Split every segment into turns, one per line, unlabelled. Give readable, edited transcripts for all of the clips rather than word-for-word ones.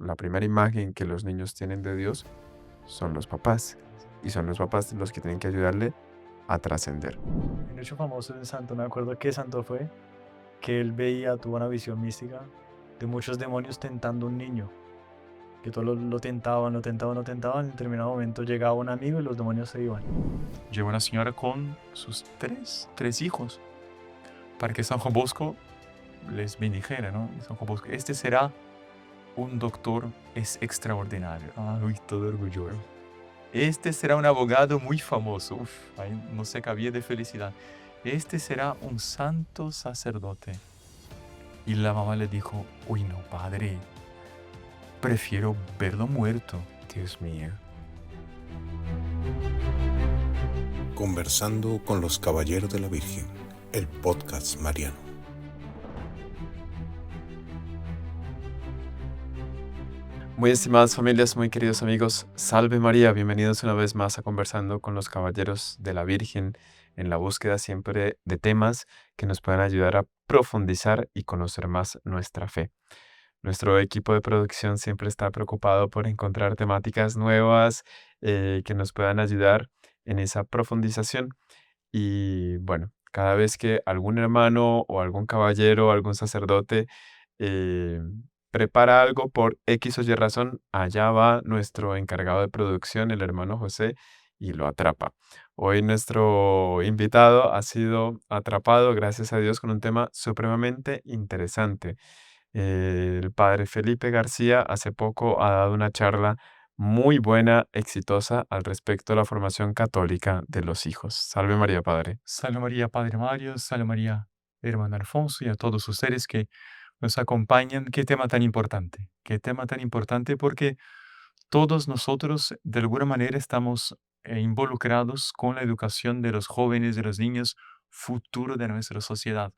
la primera imagen que los niños tienen de Dios son los papás. Y son los papás los que tienen que ayudarle a trascender.
Hay un hecho famoso de un santo, no me acuerdo qué santo fue, que él veía, tuvo una visión mística de muchos demonios tentando a un niño, que todos lo tentaban, lo tentaban, en determinado momento llegaba un amigo y los demonios se iban.
Llegó una señora con sus tres hijos para que San Juan Bosco les bendijera, ¿no? Y San Juan Bosco, este será un doctor es extraordinario. Uy, todo orgulloso. Este será un abogado muy famoso. Uf, ahí no se cabía de felicidad. Este será un santo sacerdote. Y la mamá le dijo, uy, no, padre, prefiero verlo muerto.
Dios mío.
Conversando con los Caballeros de la Virgen, el podcast mariano.
Muy estimadas familias, muy queridos amigos, salve María, bienvenidos una vez más a Conversando con los Caballeros de la Virgen, en la búsqueda siempre de temas que nos puedan ayudar a profundizar y conocer más nuestra fe. Nuestro equipo de producción siempre está preocupado por encontrar temáticas nuevas que nos puedan ayudar en esa profundización. Y bueno, cada vez que algún hermano o algún caballero, algún sacerdote eh, prepara algo por X o Y razón, allá va nuestro encargado de producción, el hermano José, y lo atrapa. Hoy nuestro invitado ha sido atrapado, gracias a Dios, con un tema supremamente interesante. El padre Felipe García hace poco ha dado una charla muy buena, exitosa, al respecto de la formación católica de los hijos. Salve María, Padre.
Salve María, Padre Mario, salve María, hermano Alfonso, y a todos ustedes que nos acompañan. Qué tema tan importante porque todos nosotros de alguna manera estamos involucrados con la educación de los jóvenes, de los niños, futuro de nuestra sociedad.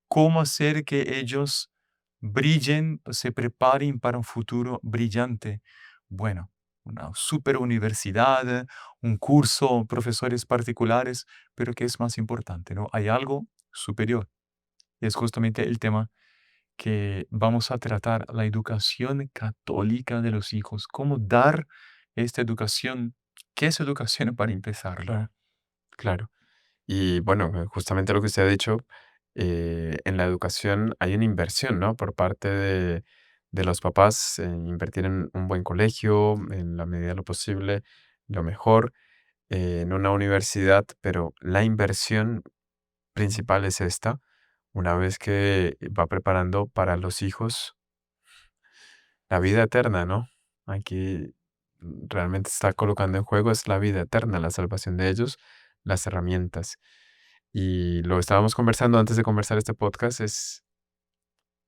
¿Cómo hacer que ellos brillen, se preparen para un futuro brillante? Bueno, una super universidad, un curso, profesores particulares, pero ¿qué es más importante, no? Hay algo superior. Y es justamente el tema que vamos a tratar, la educación católica de los hijos. ¿Cómo dar esta educación? ¿Qué es educación para empezar, no?
Claro. Y bueno, justamente lo que usted ha dicho, en la educación hay una inversión, ¿no? Por parte de los papás, invertir en un buen colegio, en la medida de lo posible, lo mejor, en una universidad, pero la inversión principal es esta, una vez que va preparando para los hijos la vida eterna, ¿no? Aquí realmente está colocando en juego es la vida eterna, la salvación de ellos, las herramientas. Y lo estábamos conversando antes de conversar este podcast, es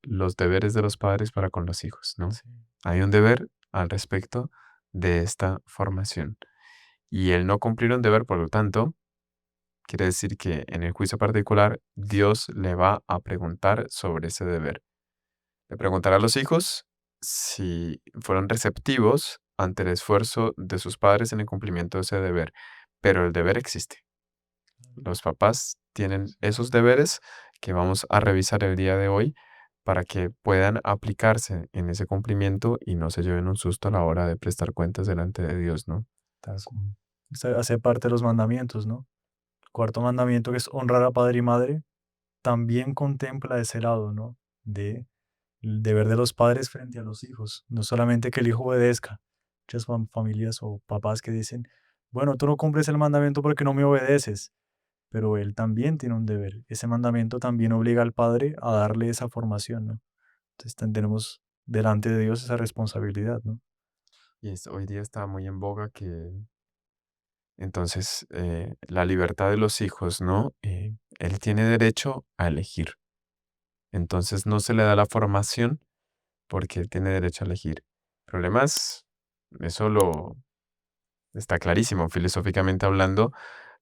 los deberes de los padres para con los hijos, ¿no?
Sí.
Hay un deber al respecto de esta formación. Y el no cumplir un deber, por lo tanto, quiere decir que en el juicio particular Dios le va a preguntar sobre ese deber. Le preguntará a los hijos si fueron receptivos ante el esfuerzo de sus padres en el cumplimiento de ese deber. Pero el deber existe. Los papás tienen esos deberes que vamos a revisar el día de hoy para que puedan aplicarse en ese cumplimiento y no se lleven un susto a la hora de prestar cuentas delante de Dios, ¿no?
Tal cual. Hace parte de los mandamientos, ¿no? El cuarto mandamiento, que es honrar a padre y madre, también contempla ese lado, ¿no? De el deber de los padres frente a los hijos. No solamente que el hijo obedezca. Muchas familias o papás que dicen, bueno, tú no cumples el mandamiento porque no me obedeces, pero él también tiene un deber. Ese mandamiento también obliga al padre a darle esa formación, ¿no? Entonces tenemos delante de Dios esa responsabilidad, ¿no?
Y hoy día está muy en boga que entonces la libertad de los hijos, ¿no? Él tiene derecho a elegir. Entonces no se le da la formación porque él tiene derecho a elegir. El problema es, eso lo está clarísimo, filosóficamente hablando,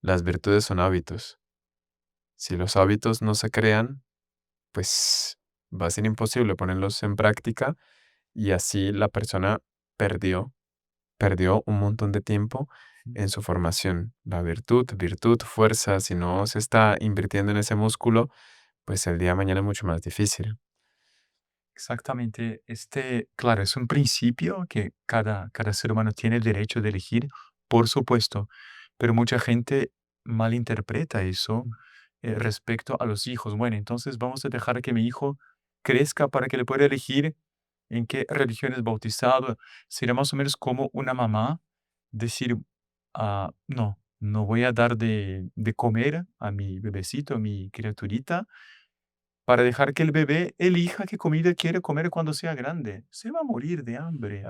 las virtudes son hábitos. Si los hábitos no se crean, pues va a ser imposible ponerlos en práctica y así la persona perdió, perdió un montón de tiempo en su formación. La virtud, fuerza, si no se está invirtiendo en ese músculo, pues el día de mañana es mucho más difícil.
Exactamente. Claro, es un principio que cada ser humano tiene el derecho de elegir, por supuesto, pero mucha gente malinterpreta eso respecto a los hijos. Bueno, entonces vamos a dejar que mi hijo crezca para que le pueda elegir en qué religión es bautizado. Sería más o menos como una mamá decir, no, no voy a dar de comer a mi bebecito, a mi criaturita, para dejar que el bebé elija qué comida quiere comer cuando sea grande. Se va a morir de hambre,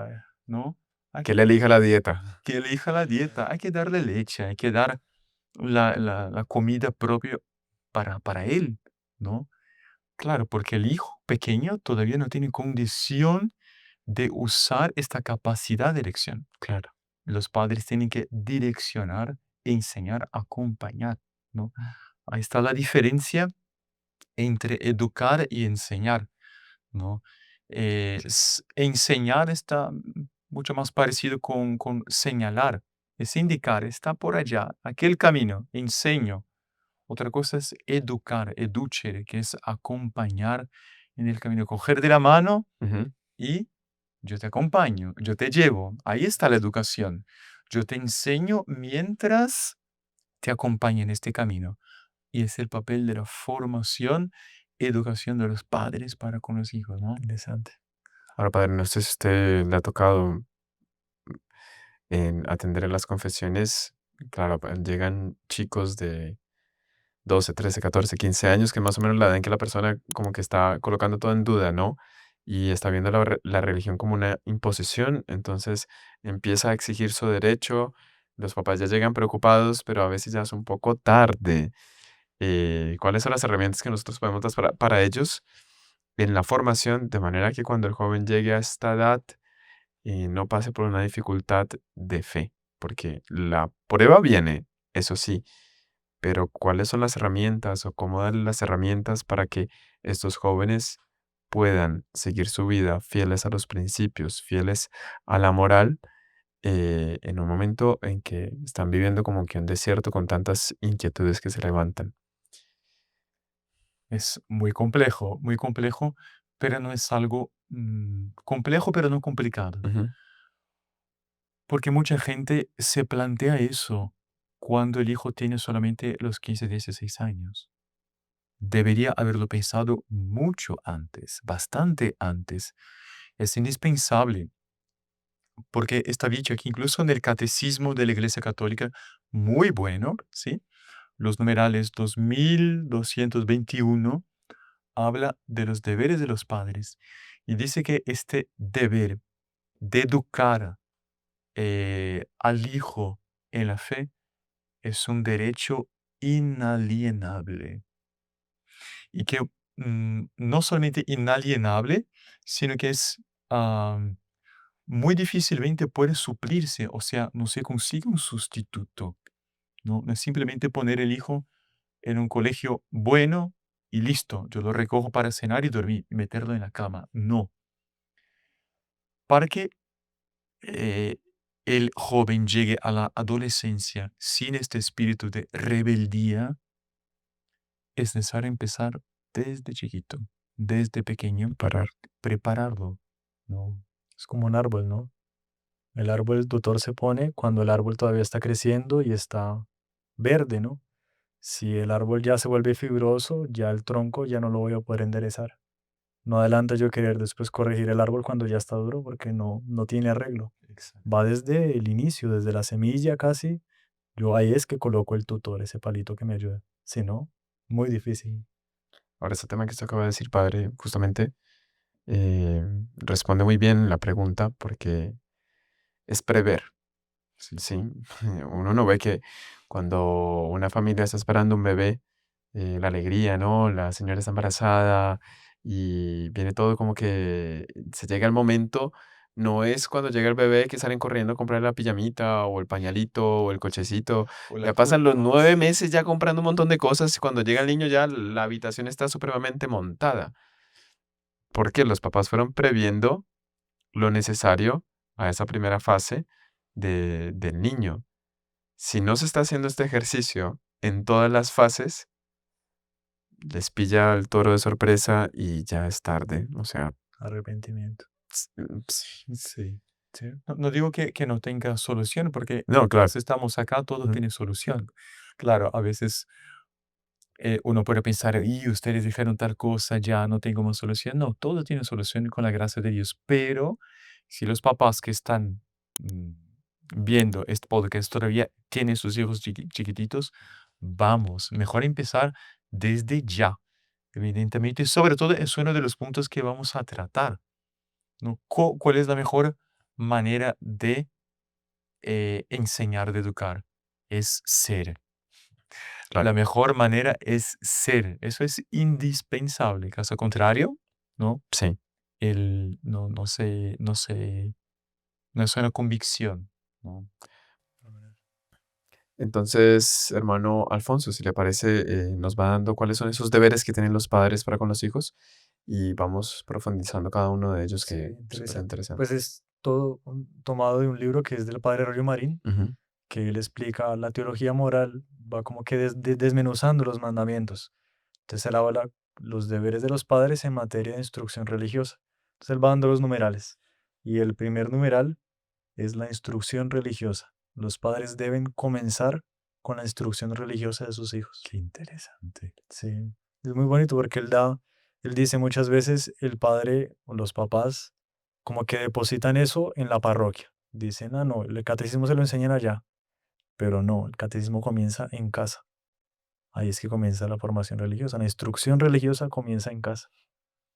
¿no? Hay
Que
que,
él elija la dieta.
que elija la dieta, hay que darle leche, hay que dar la comida propia para él, ¿no? Claro, porque el hijo pequeño todavía no tiene condición de usar esta capacidad de elección.
Claro.
Los padres tienen que direccionar, enseñar, acompañar, ¿no? Ahí está la diferencia entre educar y enseñar, ¿no? Enseñar está mucho más parecido con señalar, es indicar, está por allá, aquel camino, enseño. Otra cosa es educar, educere, que es acompañar en el camino, coger de la mano
Ujú.
y yo te acompaño, yo te llevo. Ahí está la educación. Yo te enseño mientras te acompaño en este camino. Y es el papel de la formación, educación de los padres para con los hijos, ¿no?
Interesante.
Ahora, padre, no sé si usted le ha tocado en atender en las confesiones. Claro, llegan chicos de 12, 13, 14, 15 años, que más o menos la edad en que la persona como que está colocando todo en duda, ¿no? Y está viendo la religión como una imposición, entonces empieza a exigir su derecho. Los papás ya llegan preocupados, pero a veces ya es un poco tarde. ¿Cuáles son las herramientas que nosotros podemos dar para ellos en la formación, de manera que cuando el joven llegue a esta edad no pase por una dificultad de fe? Porque la prueba viene, eso sí, pero ¿cuáles son las herramientas o cómo darle las herramientas para que estos jóvenes puedan seguir su vida fieles a los principios, fieles a la moral, en un momento en que están viviendo como que un desierto con tantas inquietudes que se levantan?
Es muy complejo, pero no es algo complejo, pero no complicado.
Ujú.
Porque mucha gente se plantea eso cuando el hijo tiene solamente los 15, 16 años. Debería haberlo pensado mucho antes, bastante antes. Es indispensable, porque está dicho aquí, incluso en el catecismo de la Iglesia Católica, muy bueno, ¿sí? Los numerales 2221 habla de los deberes de los padres y dice que este deber de educar al hijo en la fe es un derecho inalienable y que no solamente inalienable, sino que es muy difícilmente puede suplirse, o sea, no se consigue un sustituto, ¿no? No es simplemente poner el hijo en un colegio bueno y listo, yo lo recojo para cenar y dormir y meterlo en la cama. No, para que eh, el joven llegue a la adolescencia sin este espíritu de rebeldía, es necesario empezar desde chiquito, desde pequeño,
Parar.
prepararlo, ¿no?
Es como un árbol, ¿no? El árbol, el tutor se pone cuando el árbol todavía está creciendo y está verde, ¿no? Si el árbol ya se vuelve fibroso, ya el tronco ya no lo voy a poder enderezar. No adelanta yo querer después corregir el árbol cuando ya está duro porque no tiene arreglo.
Exacto.
Va desde el inicio, desde la semilla casi. Yo ahí es que coloco el tutor, ese palito que me ayuda. Si no, muy difícil.
Ahora, este tema que usted acaba de decir, padre, justamente eh, responde muy bien la pregunta porque es prever.
Sí.
Sí, uno no ve que cuando una familia está esperando un bebé, la alegría, ¿no? La señora está embarazada y viene todo como que se llega el momento, no es cuando llega el bebé que salen corriendo a comprar la pijamita o el pañalito o el cochecito.
O la
Ya pasan los 9
cruz.
meses ya comprando un montón de cosas y cuando llega el niño ya la habitación está supremamente montada. Porque los papás fueron previendo lo necesario a esa primera fase del niño. Si no se está haciendo este ejercicio en todas las fases, les pilla el toro de sorpresa y ya es tarde. O sea,
arrepentimiento.
Sí. Sí. No digo que no tenga solución, porque
No, claro.
mientras estamos acá, todo
Ujú.
tiene solución. Claro, a veces uno puede pensar, y ustedes dijeron tal cosa, ya no tengo más solución. No, todo tiene solución con la gracia de Dios. Pero si los papás que están mm, viendo este podcast todavía tienen sus hijos chiquititos, vamos, mejor empezar desde ya. Evidentemente, sobre todo es uno de los puntos que vamos a tratar, ¿no? ¿Cuál es la mejor manera de enseñar, de educar? Es ser.
Claro.
La mejor manera es ser. Eso es indispensable. Caso contrario, ¿no?
Sí.
No es una convicción, ¿no?
Entonces, hermano Alfonso, si le parece, nos va dando cuáles son esos deberes que tienen los padres para con los hijos y vamos profundizando cada uno de ellos,
Sí,
que es súper
interesante.
interesante.
Pues es todo tomado de un libro que es del padre Rollo Marín,
Ujú.
que él explica la teología moral, va como que desmenuzando los mandamientos. Entonces él habla los deberes de los padres en materia de instrucción religiosa. Entonces él va dando los numerales. Y el primer numeral es la instrucción religiosa. Los padres deben comenzar con la instrucción religiosa de sus hijos.
Qué interesante.
Sí, es muy bonito porque él dice muchas veces el padre o los papás como que depositan eso en la parroquia. Dicen, ah, no, el catecismo se lo enseñan allá, pero no, el catecismo comienza en casa. Ahí es que comienza la formación religiosa. La instrucción religiosa comienza en casa.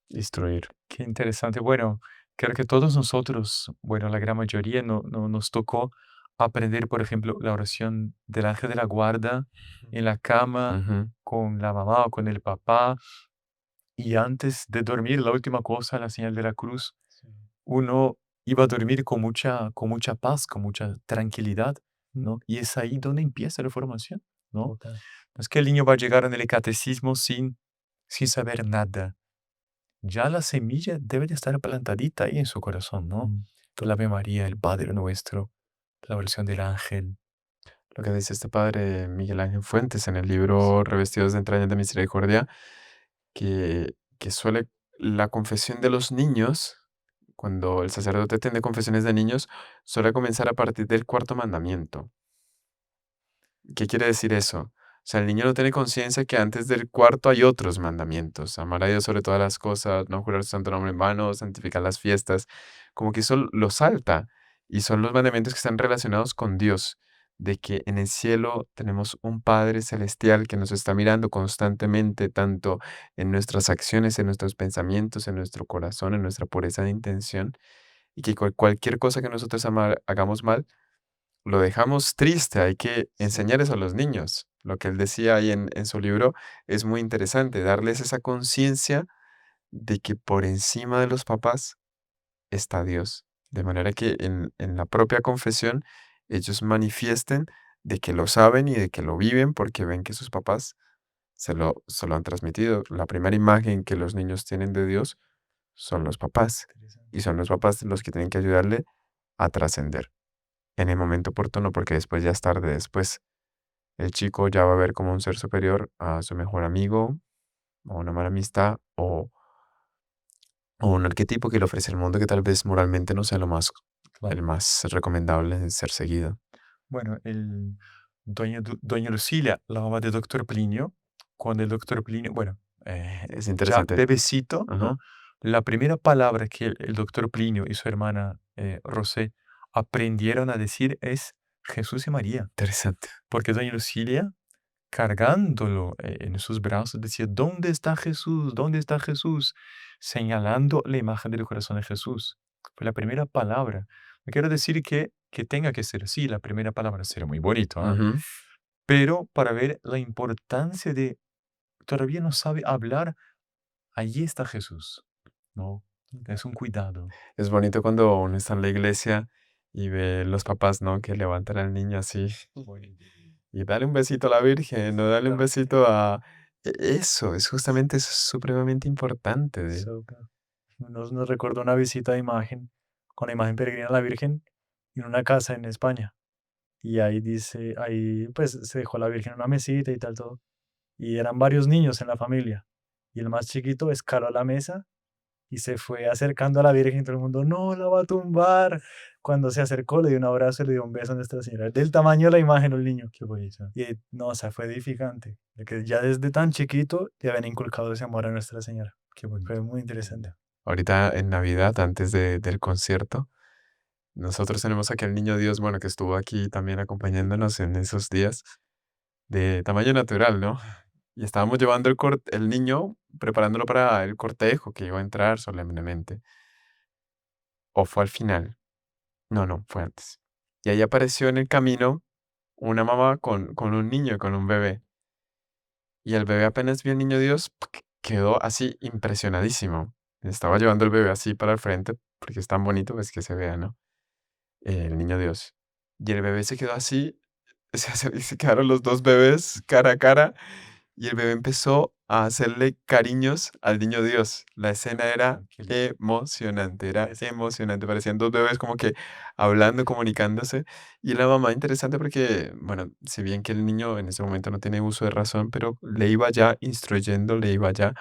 Instruir.
Qué interesante. Bueno, creo que todos nosotros, bueno, la gran mayoría no nos tocó aprender, por ejemplo, la oración del ángel de la guarda en la cama
Ujú.
con la mamá o con el papá. Y antes de dormir, la última cosa, la señal de la cruz,
Sí,
uno iba a dormir con mucha paz, con mucha tranquilidad, ¿no? Y es ahí donde empieza la formación, ¿no?
total.
No es que el niño va a llegar en el catecismo sin saber nada. Ya la semilla debe de estar plantadita ahí en su corazón, ¿no?
Mm,
El Ave María, el Padre Nuestro, la oración del ángel.
Lo que dice este padre Miguel Ángel Fuentes en el libro Revestidos de entrañas de misericordia, que suele la confesión de los niños, cuando el sacerdote atiende confesiones de niños, suele comenzar a partir del cuarto mandamiento. ¿Qué quiere decir eso? O sea, el niño no tiene conciencia que antes del cuarto hay otros mandamientos. Amar a Dios sobre todas las cosas, no jurar su santo nombre en vano, santificar las fiestas. Como que eso lo salta. Y son los mandamientos que están relacionados con Dios. De que en el cielo tenemos un Padre celestial que nos está mirando constantemente, tanto en nuestras acciones, en nuestros pensamientos, en nuestro corazón, en nuestra pureza de intención. Y que cualquier cosa que nosotros hagamos mal, lo dejamos triste, hay que
sí,
enseñar eso a los niños. Lo que él decía ahí en su libro es muy interesante, darles esa conciencia de que por encima de los papás está Dios. De manera que en la propia confesión ellos manifiesten de que lo saben y de que lo viven porque ven que sus papás se lo han transmitido. La primera imagen que los niños tienen de Dios son los papás.
interesante.
Y son los papás los que tienen que ayudarle a trascender en el momento oportuno, porque después ya es tarde. Después el chico ya va a ver como un ser superior a su mejor amigo, o una mala amistad, o un arquetipo que le ofrece el mundo que tal vez moralmente no sea el
Claro.
más recomendable de ser seguido.
Bueno, doña Lucila, la mamá del doctor Plinio, cuando el doctor Plinio, bueno,
Es
ya
interesante.
bebecito,
Ajá.
¿no? La primera palabra que el doctor Plinio y su hermana Rosé aprendieron a decir es Jesús y María,
Interesante.
porque doña Lucila, cargándolo en sus brazos, decía, ¿dónde está Jesús? ¿Dónde está Jesús? Señalando la imagen del corazón de Jesús. Fue la primera palabra. No quiero decir que tenga que ser así, la primera palabra será muy bonito, ¿ah?
Ujú.
Pero para ver la importancia de, todavía no sabe hablar, allí está Jesús, ¿no? Es un cuidado.
Es bonito cuando uno está en la iglesia y ve los papás, ¿no? Que levantan al niño así y dale un besito a la Virgen, o dale un
Exactamente.
besito a... Eso, es justamente eso es supremamente importante.
Súper. Nos recordó una visita de imagen con la imagen peregrina de la Virgen en una casa en España. Y ahí dice, ahí pues se dejó a la Virgen en una mesita y tal, todo. Y eran varios niños en la familia. Y el más chiquito escaló a la mesa y se fue acercando a la Virgen, y todo el mundo, no, la va a tumbar. Cuando se acercó, le dio un abrazo y le dio un beso a Nuestra Señora. Del tamaño de la imagen, el niño.
Qué bonito.
Y no, o sea, fue edificante. De que ya desde tan chiquito le habían inculcado ese amor a Nuestra Señora.
Qué bonito.
Fue muy
Qué
interesante.
lindo.
Ahorita en Navidad, antes del concierto, nosotros tenemos aquí al Niño Dios, bueno, que estuvo aquí también acompañándonos en esos días, de tamaño natural, ¿no? Y estábamos llevando el niño, preparándolo para el cortejo que iba a entrar solemnemente. ¿O fue al final? No, no, fue antes. Y ahí apareció en el camino una mamá con un niño, con un bebé. Y el bebé apenas vio al Niño Dios, quedó así impresionadísimo. Estaba llevando el bebé así para el frente, porque es tan bonito, pues que se vea, ¿no? El Niño Dios. Y el bebé se quedó así, se quedaron los dos bebés cara a cara, y el bebé empezó a hacerle cariños al Niño Dios. La escena era
Qué lindo.
era
Es-
emocionante. Parecían dos bebés como que hablando, comunicándose. Y la mamá, interesante porque, bueno, si bien que el niño en ese momento no tiene uso de razón, pero le iba ya instruyendo, le iba ya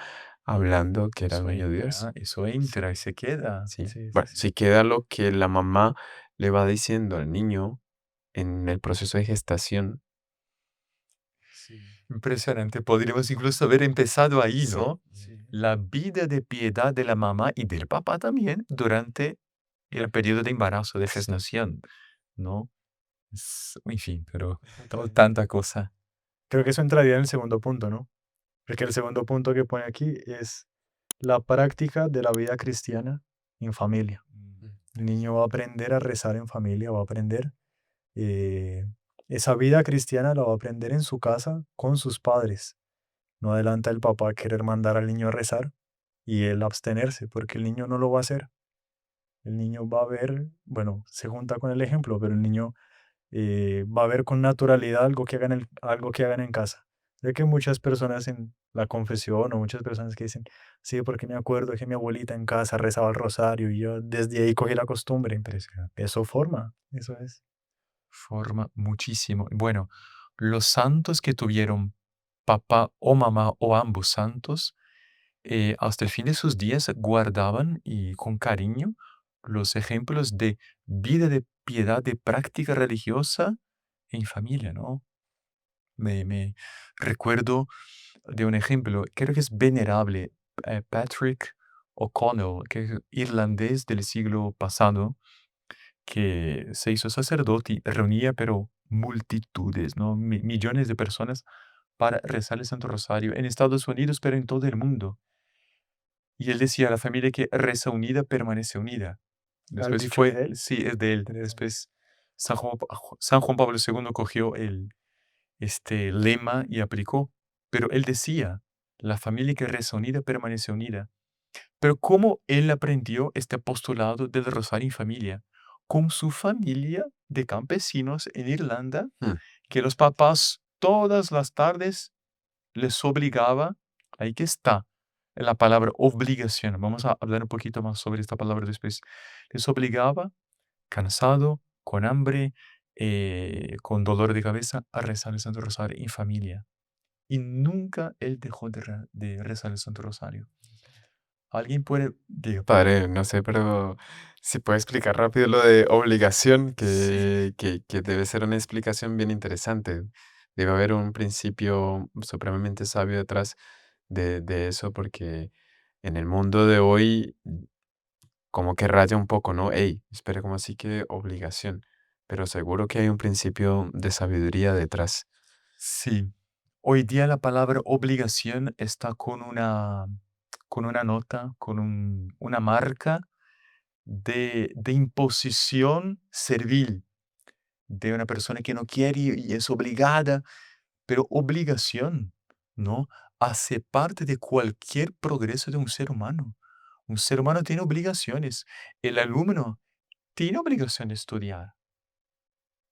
hablando que era el Niño Dios.
Eso entra y se queda.
Sí.
Sí, sí,
Bueno,
sí.
si queda lo que la mamá le va diciendo al niño en el proceso de gestación.
Sí,
Impresionante. Podríamos incluso haber empezado ahí,
Sí.
¿no?
sí.
La vida de piedad de la mamá y del papá también durante el periodo de embarazo, de gestación, ¿no? En fin, pero tanta cosa.
Creo que eso entraría en el segundo punto, ¿no? Porque el segundo punto que pone aquí es la práctica de la vida cristiana en familia. El niño va a aprender a rezar en familia, va a aprender eh, esa vida cristiana la va a aprender en su casa con sus padres. No adelanta el papá a querer mandar al niño a rezar y él abstenerse, porque el niño no lo va a hacer. El niño va a ver, bueno, se junta con el ejemplo, pero el niño va a ver con naturalidad algo que hagan en casa. Sé que muchas personas en la confesión o muchas personas que dicen, sí, porque me acuerdo que mi abuelita en casa rezaba el rosario y yo desde ahí cogí la costumbre.
Impresionante.
Eso forma, eso es.
Forma muchísimo. Bueno, los santos que tuvieron papá o mamá o ambos santos, hasta el fin de sus días guardaban y con cariño los ejemplos de vida de piedad, de práctica religiosa en familia, ¿no? Me recuerdo de un ejemplo, creo que es venerable, Patrick O'Connell, que es irlandés del siglo pasado, que se hizo sacerdote y reunía, pero multitudes, ¿no? Millones de personas para rezar el Santo Rosario en Estados Unidos, pero en todo el mundo. Y él decía, la familia que reza unida permanece unida.
¿Has
Después
dicho es
fue,
de él?
sí, es de él.
Interesante.
Después San Juan Pablo II cogió este lema y aplicó. Pero él decía, la familia que reza unida permanece unida. Pero ¿cómo él aprendió este apostolado del rosario en familia? Con su familia de campesinos en Irlanda,
Mm.
que los papás todas las tardes les obligaba, ahí que está la palabra obligación. Vamos a hablar un poquito más sobre esta palabra después. Les obligaba, cansado, con hambre, con dolor de cabeza, a rezar el Santo Rosario en familia. Y nunca él dejó de rezar el Santo Rosario. Alguien puede, diga, perdón.
Padre, no sé, pero si puede explicar rápido lo de obligación,
Sí,
que debe ser una explicación bien interesante. Debe haber un principio supremamente sabio detrás de eso, porque en el mundo de hoy como que raya un poco, ¿no? Ey, espere, ¿cómo así que obligación? Pero seguro que hay un principio de sabiduría detrás.
sí. Hoy día la palabra obligación está con una nota, con una marca de imposición servil, de una persona que no quiere y es obligada, pero obligación, ¿no? Hace parte de cualquier progreso de un ser humano. Un ser humano tiene obligaciones. El alumno tiene obligación de estudiar,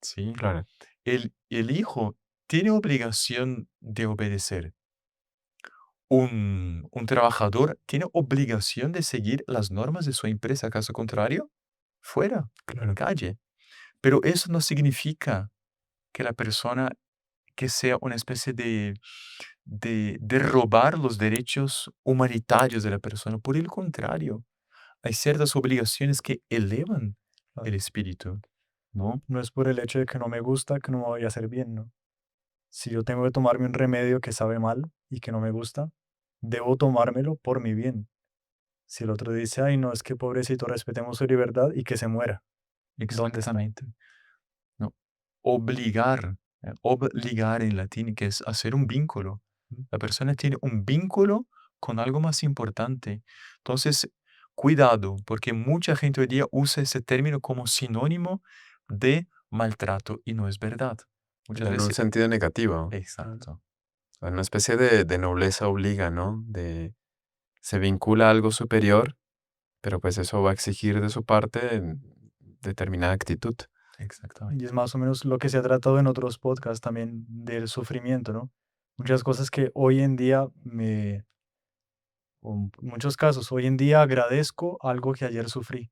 ¿sí?
Claro,
El hijo tiene obligación de obedecer. Un trabajador tiene obligación de seguir las normas de su empresa. Caso contrario, fuera,
claro.
calle. Pero eso no significa que la persona que sea una especie de robar los derechos humanitarios de la persona. Por el contrario, hay ciertas obligaciones que elevan
Claro.
el espíritu, ¿no?
No es por el hecho de que no me gusta que no me voy a hacer bien, ¿no? Si yo tengo que tomarme un remedio que sabe mal y que no me gusta, debo tomármelo por mi bien. Si el otro dice, ay, no, es que pobrecito, respetemos su libertad y que se muera, ¿dónde está?
Exactamente. ¿No? Obligar, obligar en latín, que es hacer un vínculo. La persona tiene un vínculo con algo más importante. Entonces, cuidado, porque mucha gente hoy día usa ese término como sinónimo de maltrato y no es verdad. Muchas
En un
veces,
sentido negativo.
exacto,
Una especie de nobleza obliga, ¿no? Se vincula a algo superior, pero pues eso va a exigir de su parte determinada actitud.
Y
exactamente.
es más o menos lo que se ha tratado en otros podcasts también del sufrimiento, ¿no? Muchas cosas que hoy en día o en muchos casos, hoy en día agradezco algo que ayer sufrí,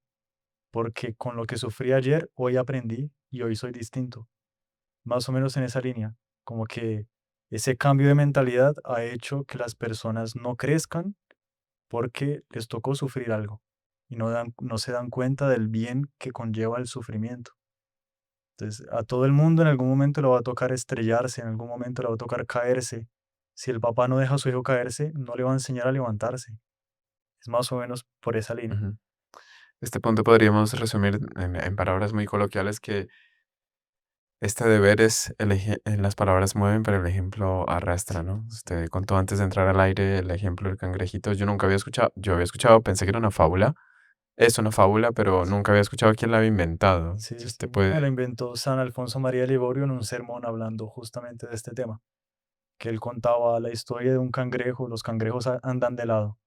porque con lo que sufrí ayer, hoy aprendí y hoy soy distinto. Más o menos en esa línea, como que ese cambio de mentalidad ha hecho que las personas no crezcan porque les tocó sufrir algo y no se dan cuenta del bien que conlleva el sufrimiento. Entonces, a todo el mundo en algún momento le va a tocar estrellarse, en algún momento le va a tocar caerse. Si el papá no deja a su hijo caerse, no le va a enseñar a levantarse. Es más o menos por esa línea.
Ujú. Este punto podríamos resumir en palabras muy coloquiales que este deber es, las palabras mueven, pero el ejemplo arrastra, ¿no? Usted contó antes de entrar al aire el ejemplo del cangrejito. Yo nunca había escuchado, yo había escuchado, pensé que era una fábula. Es una fábula, pero nunca había escuchado quién la había inventado.
Sí,
Si
sí.
usted
Me lo
puede...
inventó San Alfonso María Ligorio en un sermón hablando justamente de este tema, que él contaba la historia de un cangrejo, los cangrejos andan de lado.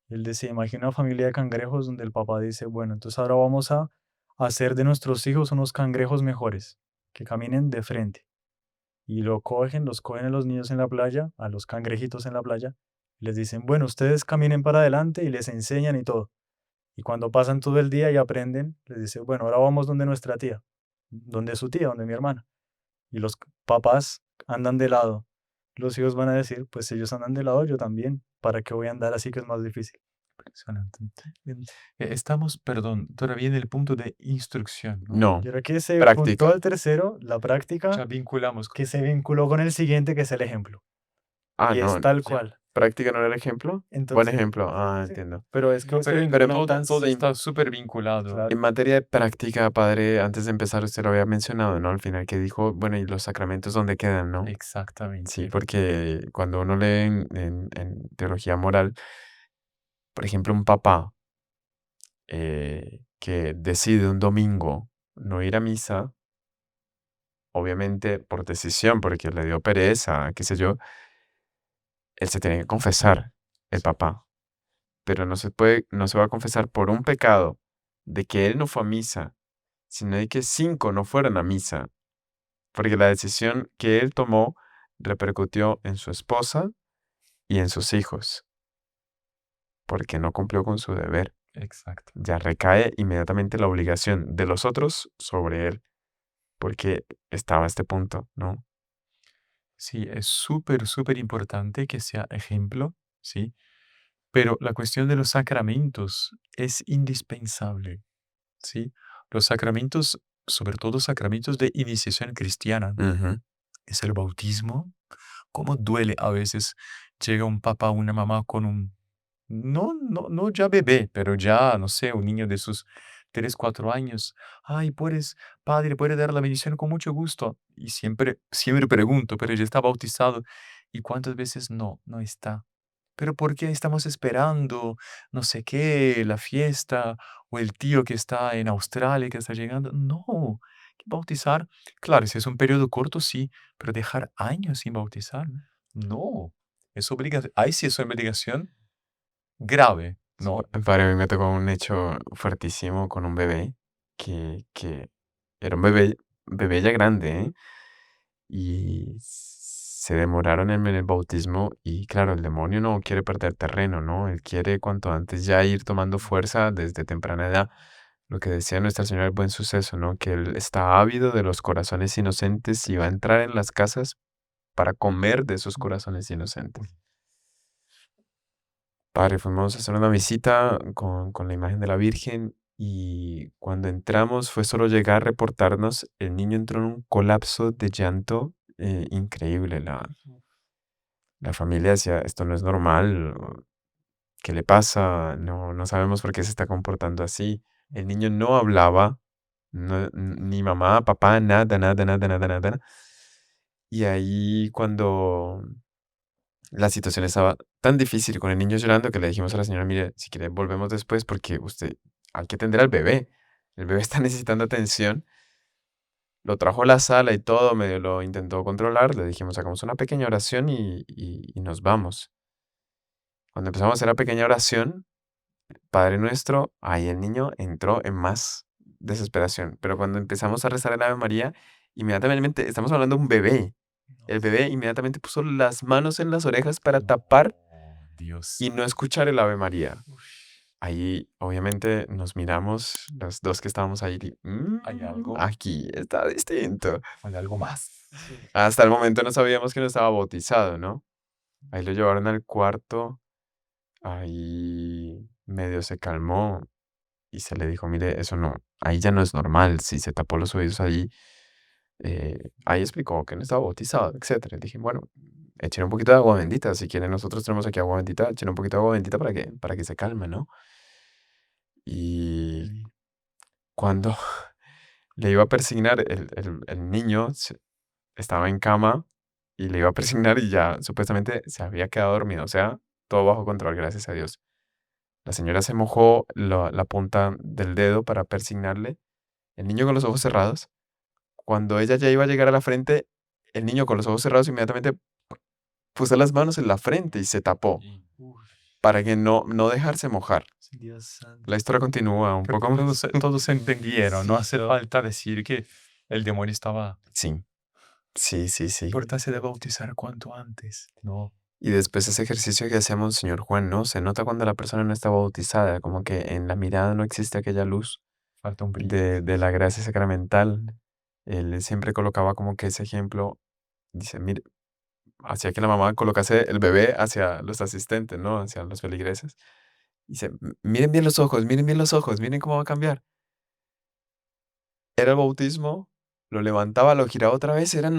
Él decía, imagina una familia de cangrejos donde el papá dice, bueno, entonces ahora vamos a hacer de nuestros hijos unos cangrejos mejores, que caminen de frente. Y los cogen a los niños en la playa, a los cangrejitos en la playa, y les dicen, bueno, ustedes caminen para adelante y les enseñan y todo. Y cuando pasan todo el día y aprenden, les dice, bueno, ahora vamos donde nuestra tía, donde su tía, donde mi hermana. Y los papás andan de lado. Los hijos van a decir, pues si ellos andan de lado, yo también. ¿Para qué voy a andar así que es más difícil?
Impresionante. Bien, estamos, perdón, todavía en el punto de instrucción, ¿no?
No,
Y ahora que se juntó
práctica.
al tercero, la práctica,
Ya vinculamos.
que se vinculó con el siguiente, que es el ejemplo.
Ah,
Y es
no,
tal
Ya.
cual.
práctica no era el ejemplo. Buen
Entonces,
ejemplo,
sí,
entiendo.
pero es que se
Pero
vinculan
todo,
tan
todo
Sí.
está súper vinculado.
claro.
En materia de práctica, padre, antes de empezar, usted lo había mencionado, ¿no? Al final que dijo, bueno, ¿y los sacramentos dónde quedan, no? Sí,
Exactamente.
porque cuando uno lee en teología moral, por ejemplo, un papá que decide un domingo no ir a misa, obviamente por decisión, porque le dio pereza, qué sé yo, él se tiene que confesar, el papá, pero no se va a confesar por un pecado de que él no fue a misa, sino de que 5 no fueron a misa, porque la decisión que él tomó repercutió en su esposa y en sus hijos, porque no cumplió con su deber.
Exacto.
Ya recae inmediatamente la obligación de los otros sobre él, porque estaba a este punto, ¿no?
Sí, es súper, súper importante que sea ejemplo, ¿sí? Pero la cuestión de los sacramentos es indispensable, ¿sí? Los sacramentos, sobre todo sacramentos de iniciación cristiana,
Ujú.
es el bautismo. ¿Cómo duele a veces? Llega un papá o una mamá con un, no ya bebé, pero ya, no sé, un niño de sus 3, 4 años. Ay, padre, puede dar la bendición con mucho gusto. Y siempre pregunto, pero ya está bautizado. ¿Y cuántas veces no está? Pero ¿por qué estamos esperando, no sé qué, la fiesta o el tío que está en Australia que está llegando? No, hay que bautizar. Claro, si es un periodo corto, sí, pero dejar años sin bautizar, no. Es obligación. Ahí sí es una obligación grave, ¿no?
Padre, a mí me tocó un hecho fuertísimo con un bebé, que era un bebé ya grande, ¿eh? Y se demoraron en el bautismo y claro, el demonio no quiere perder terreno, ¿no? Él quiere cuanto antes ya ir tomando fuerza desde temprana edad. Lo que decía Nuestra Señora del Buen Suceso, ¿no? Que Él está ávido de los corazones inocentes y va a entrar en las casas para comer de esos corazones inocentes. Padre, fuimos a hacer una visita con la imagen de la Virgen y cuando entramos fue solo llegar a reportarnos, el niño entró en un colapso de llanto increíble. La familia decía, esto no es normal, ¿qué le pasa? No, no sabemos por qué se está comportando así. El niño no hablaba, ni mamá, papá, nada, nada, nada, nada, nada. Y ahí cuando la situación estaba tan difícil con el niño llorando que le dijimos a la señora, mire, si quiere volvemos después porque usted hay que atender al bebé. El bebé está necesitando atención. Lo trajo a la sala y todo, medio lo intentó controlar. Le dijimos, hagamos una pequeña oración y nos vamos. Cuando empezamos a hacer la pequeña oración, Padre Nuestro, ahí el niño entró en más desesperación. Pero cuando empezamos a rezar el Ave María, inmediatamente, estamos hablando de un bebé. El bebé inmediatamente puso las manos en las orejas para tapar
Dios.
y no escuchar el Ave María. Ahí, obviamente, nos miramos, los dos que estábamos ahí, y,
¿Hay algo?
aquí está distinto.
¿Hay algo más?
Hasta el momento no sabíamos que no estaba bautizado, ¿no? Ahí lo llevaron al cuarto, ahí medio se calmó y se le dijo, mire, eso no, ahí ya no es normal, si se tapó los oídos ahí, ahí explicó que no estaba bautizado, etcétera. Dije, bueno, echen un poquito de agua bendita, si quieren nosotros tenemos aquí agua bendita, echen un poquito de agua bendita para que se calme, ¿no? Y cuando le iba a persignar, el niño estaba en cama y le iba a persignar y ya supuestamente se había quedado dormido, o sea, todo bajo control, gracias a Dios. La señora se mojó la punta del dedo para persignarle, el niño con los ojos cerrados. Cuando ella ya iba a llegar a la frente, el niño con los ojos cerrados inmediatamente puso las manos en la frente y se tapó para que no dejarse mojar.
Dios santo.
La historia continúa un
Pero
poco.
todos entendieron, no hace
Sí.
falta decir que el demonio estaba.
Sí, sí, sí, sí.
Importancia de bautizar cuanto antes, ¿no?
Y después ese ejercicio que hacemos, señor Juan, ¿no? Se nota cuando la persona no está bautizada, como que en la mirada no existe aquella luz
Falta un brillo.
de la gracia sacramental. Él siempre colocaba como que ese ejemplo, dice, mire, hacía que la mamá colocase el bebé hacia los asistentes, ¿no? Hacia los feligreses. Dice, miren bien los ojos, miren cómo va a cambiar. Era el bautismo, lo levantaba, lo giraba otra vez, era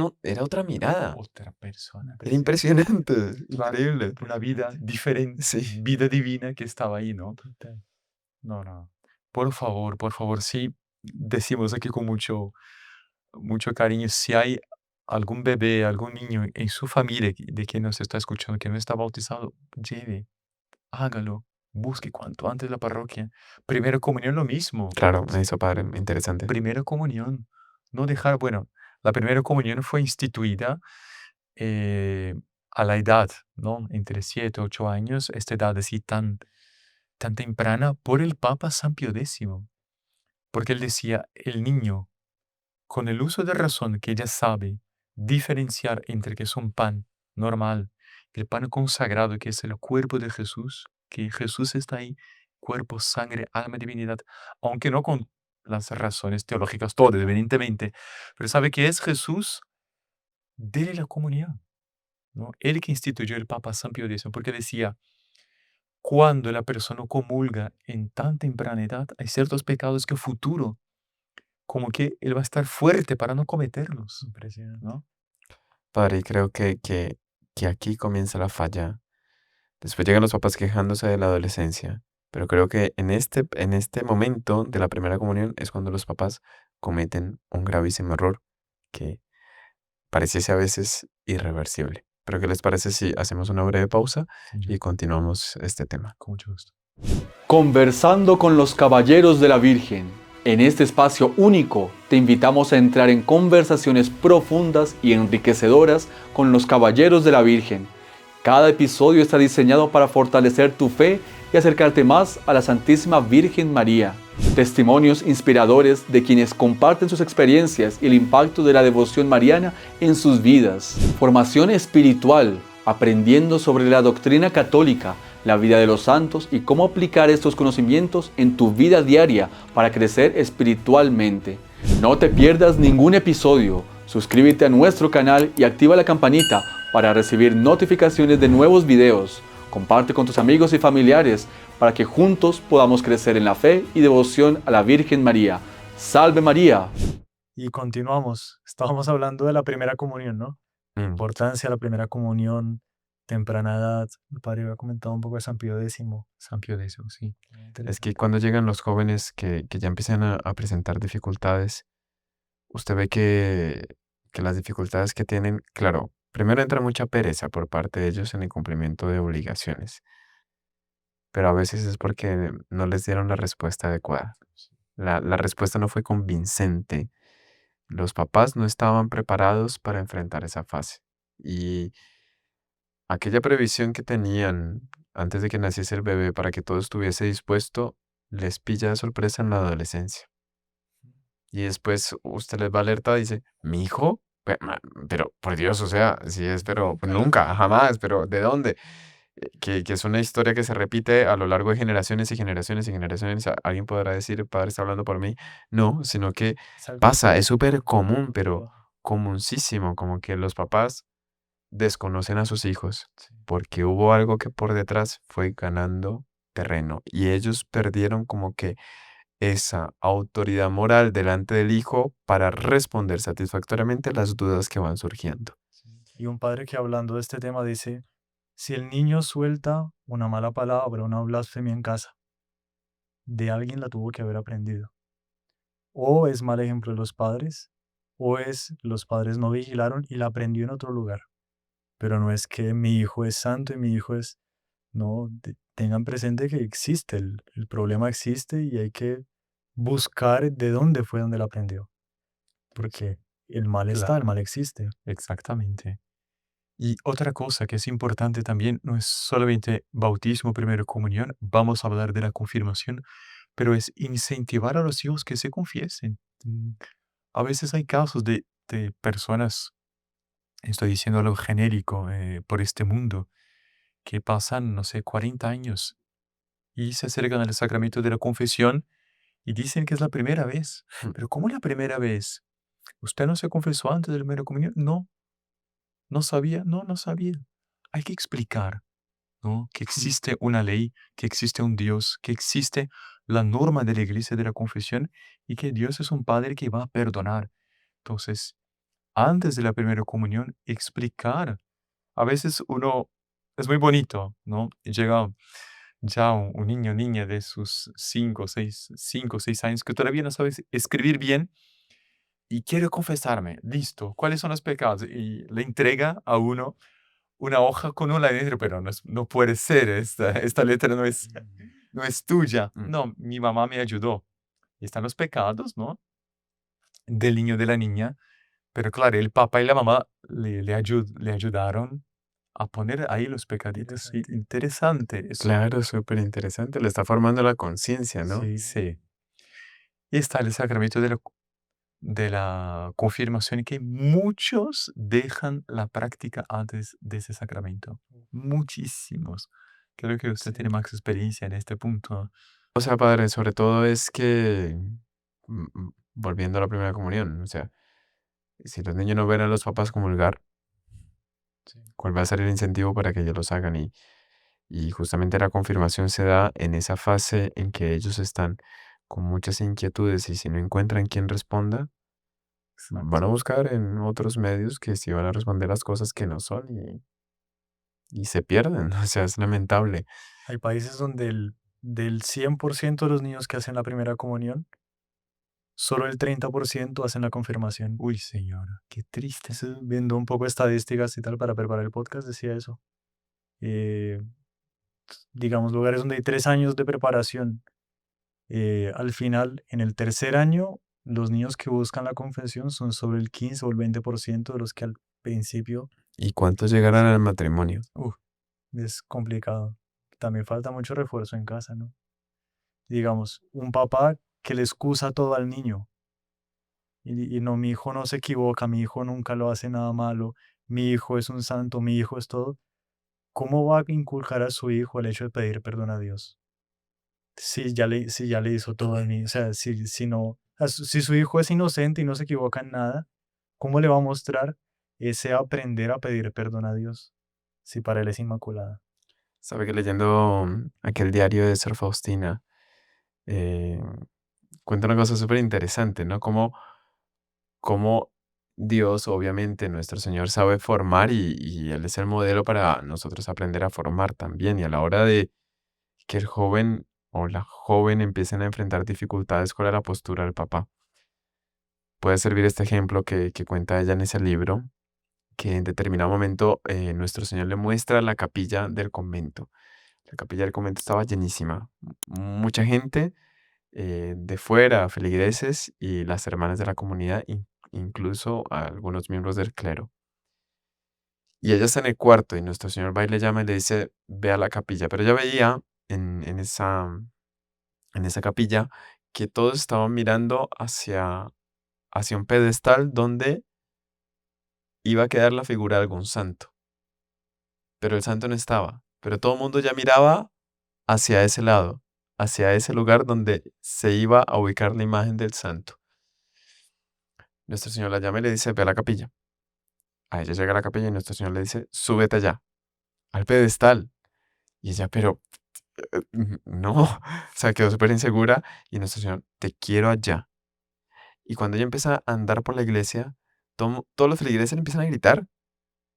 otra mirada.
Otra persona.
Era impresionante,
Claro.
increíble.
Una vida diferente,
Sí.
vida divina que estaba ahí, ¿no? No, no. Por favor, sí, decimos aquí con mucho, mucho cariño, si hay algún bebé, algún niño en su familia de quien nos está escuchando que no está bautizado, lleve, hágalo, busque cuanto antes la parroquia. Primera comunión lo mismo.
Claro, me hizo padre, interesante.
Primera comunión. No dejar, bueno, la primera comunión fue instituida a la edad, ¿no? Entre 7 y 8 años, esta edad así tan temprana, por el Papa San Pío X. Porque él decía, el niño, con el uso de razón que ya sabe diferenciar entre que es un pan normal, el pan consagrado, que es el cuerpo de Jesús, que Jesús está ahí, cuerpo, sangre, alma, divinidad, aunque no con las razones teológicas todas, evidentemente, pero sabe que es Jesús, dele la comunión, ¿no? Él que instituyó el Papa San Pío X, porque decía, cuando la persona comulga en tan temprana edad, hay ciertos pecados que a futuro, como que él va a estar fuerte para no cometerlos,
Impresionante.
¿no?
Padre, y creo que aquí comienza la falla. Después llegan los papás quejándose de la adolescencia, pero creo que en este momento de la primera comunión es cuando los papás cometen un gravísimo error que pareciese a veces irreversible. Pero ¿qué les parece si hacemos una breve pausa y continuamos este tema?
Con mucho gusto.
Conversando con los Caballeros de la Virgen. En este espacio único te invitamos a entrar en conversaciones profundas y enriquecedoras con los Caballeros de la Virgen. Cada episodio está diseñado para fortalecer tu fe y acercarte más a la Santísima Virgen María. Testimonios inspiradores de quienes comparten sus experiencias y el impacto de la devoción mariana en sus vidas. Formación espiritual, aprendiendo sobre la doctrina católica, la vida de los santos y cómo aplicar estos conocimientos en tu vida diaria para crecer espiritualmente. No te pierdas ningún episodio. Suscríbete a nuestro canal y activa la campanita para recibir notificaciones de nuevos videos. Comparte con tus amigos y familiares para que juntos podamos crecer en la fe y devoción a la Virgen María. ¡Salve María!
Y continuamos. Estábamos hablando de la primera comunión, ¿no?
Mm,
Importancia de la primera comunión, temprana edad. El padre había comentado un poco de San Pío X.
San Pío X, sí.
Es que cuando llegan los jóvenes que ya empiezan a presentar dificultades, usted ve que las dificultades que tienen, claro, primero entra mucha pereza por parte de ellos en el cumplimiento de obligaciones, pero a veces es porque no les dieron la respuesta adecuada. La respuesta no fue convincente. Los papás no estaban preparados para enfrentar esa fase. Y aquella previsión que tenían antes de que naciese el bebé para que todo estuviese dispuesto, les pilla de sorpresa en la adolescencia. Y después usted les va alerta y dice, ¿mi hijo? Pero, por Dios, o sea, sí es, pero pues, nunca, jamás, pero ¿de dónde? Que es una historia que se repite a lo largo de generaciones y generaciones y generaciones. Alguien podrá decir, el padre está hablando por mí. No, sino que
Es algo
pasa, es súper común,
muy
pero
común.
comuncísimo, como que los papás desconocen a sus hijos
Sí.
porque hubo algo que por detrás fue ganando terreno y ellos perdieron como que esa autoridad moral delante del hijo para responder satisfactoriamente las dudas que van surgiendo.
Y un padre que hablando de este tema dice, si el niño suelta una mala palabra, una blasfemia en casa, de alguien la tuvo que haber aprendido. O es mal ejemplo de los padres, o es los padres no vigilaron y la aprendió en otro lugar. Pero no es que mi hijo es santo y mi hijo es... No, tengan presente que existe, el problema existe y hay que buscar de dónde fue donde la aprendió. Porque el mal está, el
Claro,
mal existe.
exactamente. Y otra cosa que es importante también, no es solamente bautismo, primera comunión, vamos a hablar de la confirmación, pero es incentivar a los hijos que se confiesen. A veces hay casos de personas, estoy diciendo algo genérico, por este mundo, que pasan, no sé, 40 años y se acercan al sacramento de la confesión y dicen que es la primera vez. Pero ¿cómo la primera vez? ¿Usted no se confesó antes de la primera comunión? No, no sabía, no sabía. Hay que explicar, ¿no? Que existe una ley, que existe un Dios, que existe la norma de la iglesia de la confesión y que Dios es un Padre que va a perdonar. Entonces, antes de la primera comunión, explicar. A veces uno, es muy bonito, ¿no? Llega ya un niño o niña de sus 5 o 6 años que todavía no sabe escribir bien y quiere confesarme. Listo, ¿cuáles son los pecados? Y le entrega a uno una hoja con una letra, pero no puede ser, esta letra no es tuya.
Mm.
No, mi mamá me ayudó. Y están los pecados, ¿no? Del niño o de la niña. Pero claro, el papá y la mamá le ayudaron a poner ahí los pecaditos. Sí, interesante eso.
Claro, súper interesante. Le está formando la conciencia, ¿no?
Sí.
Sí. Y está el sacramento de la confirmación que muchos dejan la práctica antes de ese sacramento. Muchísimos. Creo que usted
Sí.
tiene más experiencia en este punto.
O sea, padre, sobre todo es que, volviendo a la primera comunión, o sea, si los niños no ven a los papás comulgar,
Sí.
¿cuál va a ser el incentivo para que ellos los hagan? Y justamente la confirmación se da en esa fase en que ellos están con muchas inquietudes y si no encuentran quien responda, van a buscar en otros medios que sí van a responder las cosas que no son y se pierden. O sea, es lamentable.
Hay países donde del 100% de los niños que hacen la primera comunión, solo el 30% hacen la confirmación.
Uy, señora, qué triste.
Viendo un poco estadísticas y tal para preparar el podcast, decía eso. Eh, digamos, lugares donde hay 3 años de preparación. Al final, en el tercer año, los niños que buscan la confesión son sobre el 15 o el 20% de los que al principio
¿Y cuántos llegarán al matrimonio?
es complicado. También falta mucho refuerzo en casa, ¿no? Digamos, un papá que le excusa todo al niño. Y no, mi hijo no se equivoca, mi hijo nunca lo hace nada malo, mi hijo es un santo, mi hijo es todo. ¿Cómo va a inculcar a su hijo el hecho de pedir perdón a Dios? Si ya le hizo todo al niño. O sea, si no, si su hijo es inocente y no se equivoca en nada, ¿cómo le va a mostrar ese aprender a pedir perdón a Dios? Si para él es inmaculada.
Sabe que leyendo aquel diario de Sor Faustina, eh, cuenta una cosa súper interesante, ¿no? Cómo Dios, obviamente, nuestro Señor sabe formar y Él es el modelo para nosotros aprender a formar también. Y a la hora de que el joven o la joven empiecen a enfrentar dificultades, ¿cuál es la postura del papá? Puede servir este ejemplo que cuenta ella en ese libro, que en determinado momento nuestro Señor le muestra la capilla del convento. La capilla del convento estaba llenísima. Mucha gente de fuera, feligreses y las hermanas de la comunidad, incluso algunos miembros del clero. Y ella está en el cuarto y nuestro Señor va y le llama y le dice, ve a la capilla. Pero ella veía en esa capilla que todos estaban mirando hacia un pedestal donde iba a quedar la figura de algún santo. Pero el santo no estaba. Pero todo el mundo ya miraba hacia ese lado, hacia ese lugar donde se iba a ubicar la imagen del santo. Nuestro Señor la llama y le dice, ve a la capilla. A ella llega a la capilla y nuestro Señor le dice, súbete allá, al pedestal. Y ella, pero no, o sea, quedó súper insegura y nuestro Señor, te quiero allá. Y cuando ella empieza a andar por la iglesia, todos los feligreses le empiezan a gritar,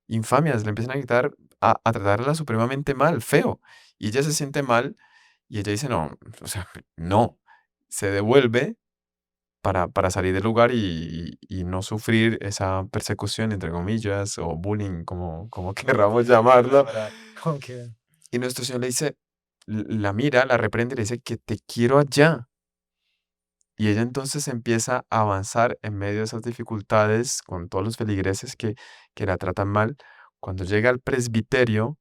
infamias, le empiezan a gritar, a tratarla supremamente mal, feo. Y ella se siente mal y ella dice, no, o sea, no. Se devuelve para salir del lugar y no sufrir esa persecución, entre comillas, o bullying, como querramos llamarlo.
Ok.
Y nuestro Señor le dice, la mira, la reprende y le dice que te quiero allá. Y ella entonces empieza a avanzar en medio de esas dificultades con todos los feligreses que la tratan mal. Cuando llega al presbiterio,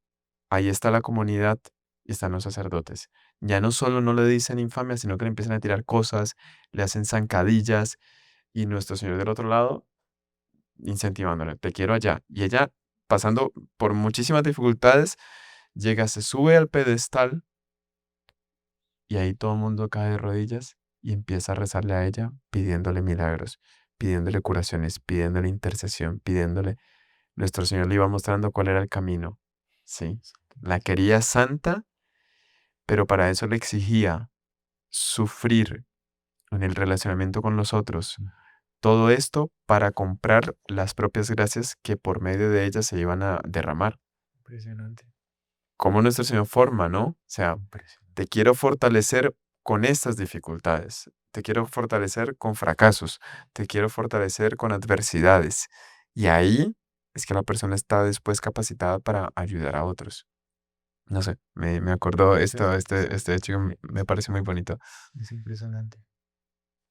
ahí está la comunidad y están los sacerdotes. Ya no solo no le dicen infamia, sino que le empiezan a tirar cosas, le hacen zancadillas y nuestro Señor del otro lado incentivándole, te quiero allá. Y ella, pasando por muchísimas dificultades, llega, se sube al pedestal y ahí todo el mundo cae de rodillas y empieza a rezarle a ella, pidiéndole milagros, pidiéndole curaciones, pidiéndole intercesión, pidiéndole. Nuestro Señor le iba mostrando cuál era el camino, ¿sí? La quería santa, pero para eso le exigía sufrir en el relacionamiento con los otros. Todo esto para comprar las propias gracias que por medio de ellas se iban a derramar.
Impresionante.
Como nuestro Señor forma, ¿no? O sea,
Impresionante.
te quiero fortalecer con estas dificultades. Te quiero fortalecer con fracasos. Te quiero fortalecer con adversidades. Y ahí es que la persona está después capacitada para ayudar a otros. No sé, me acordó este hecho que me parece muy bonito.
Es impresionante.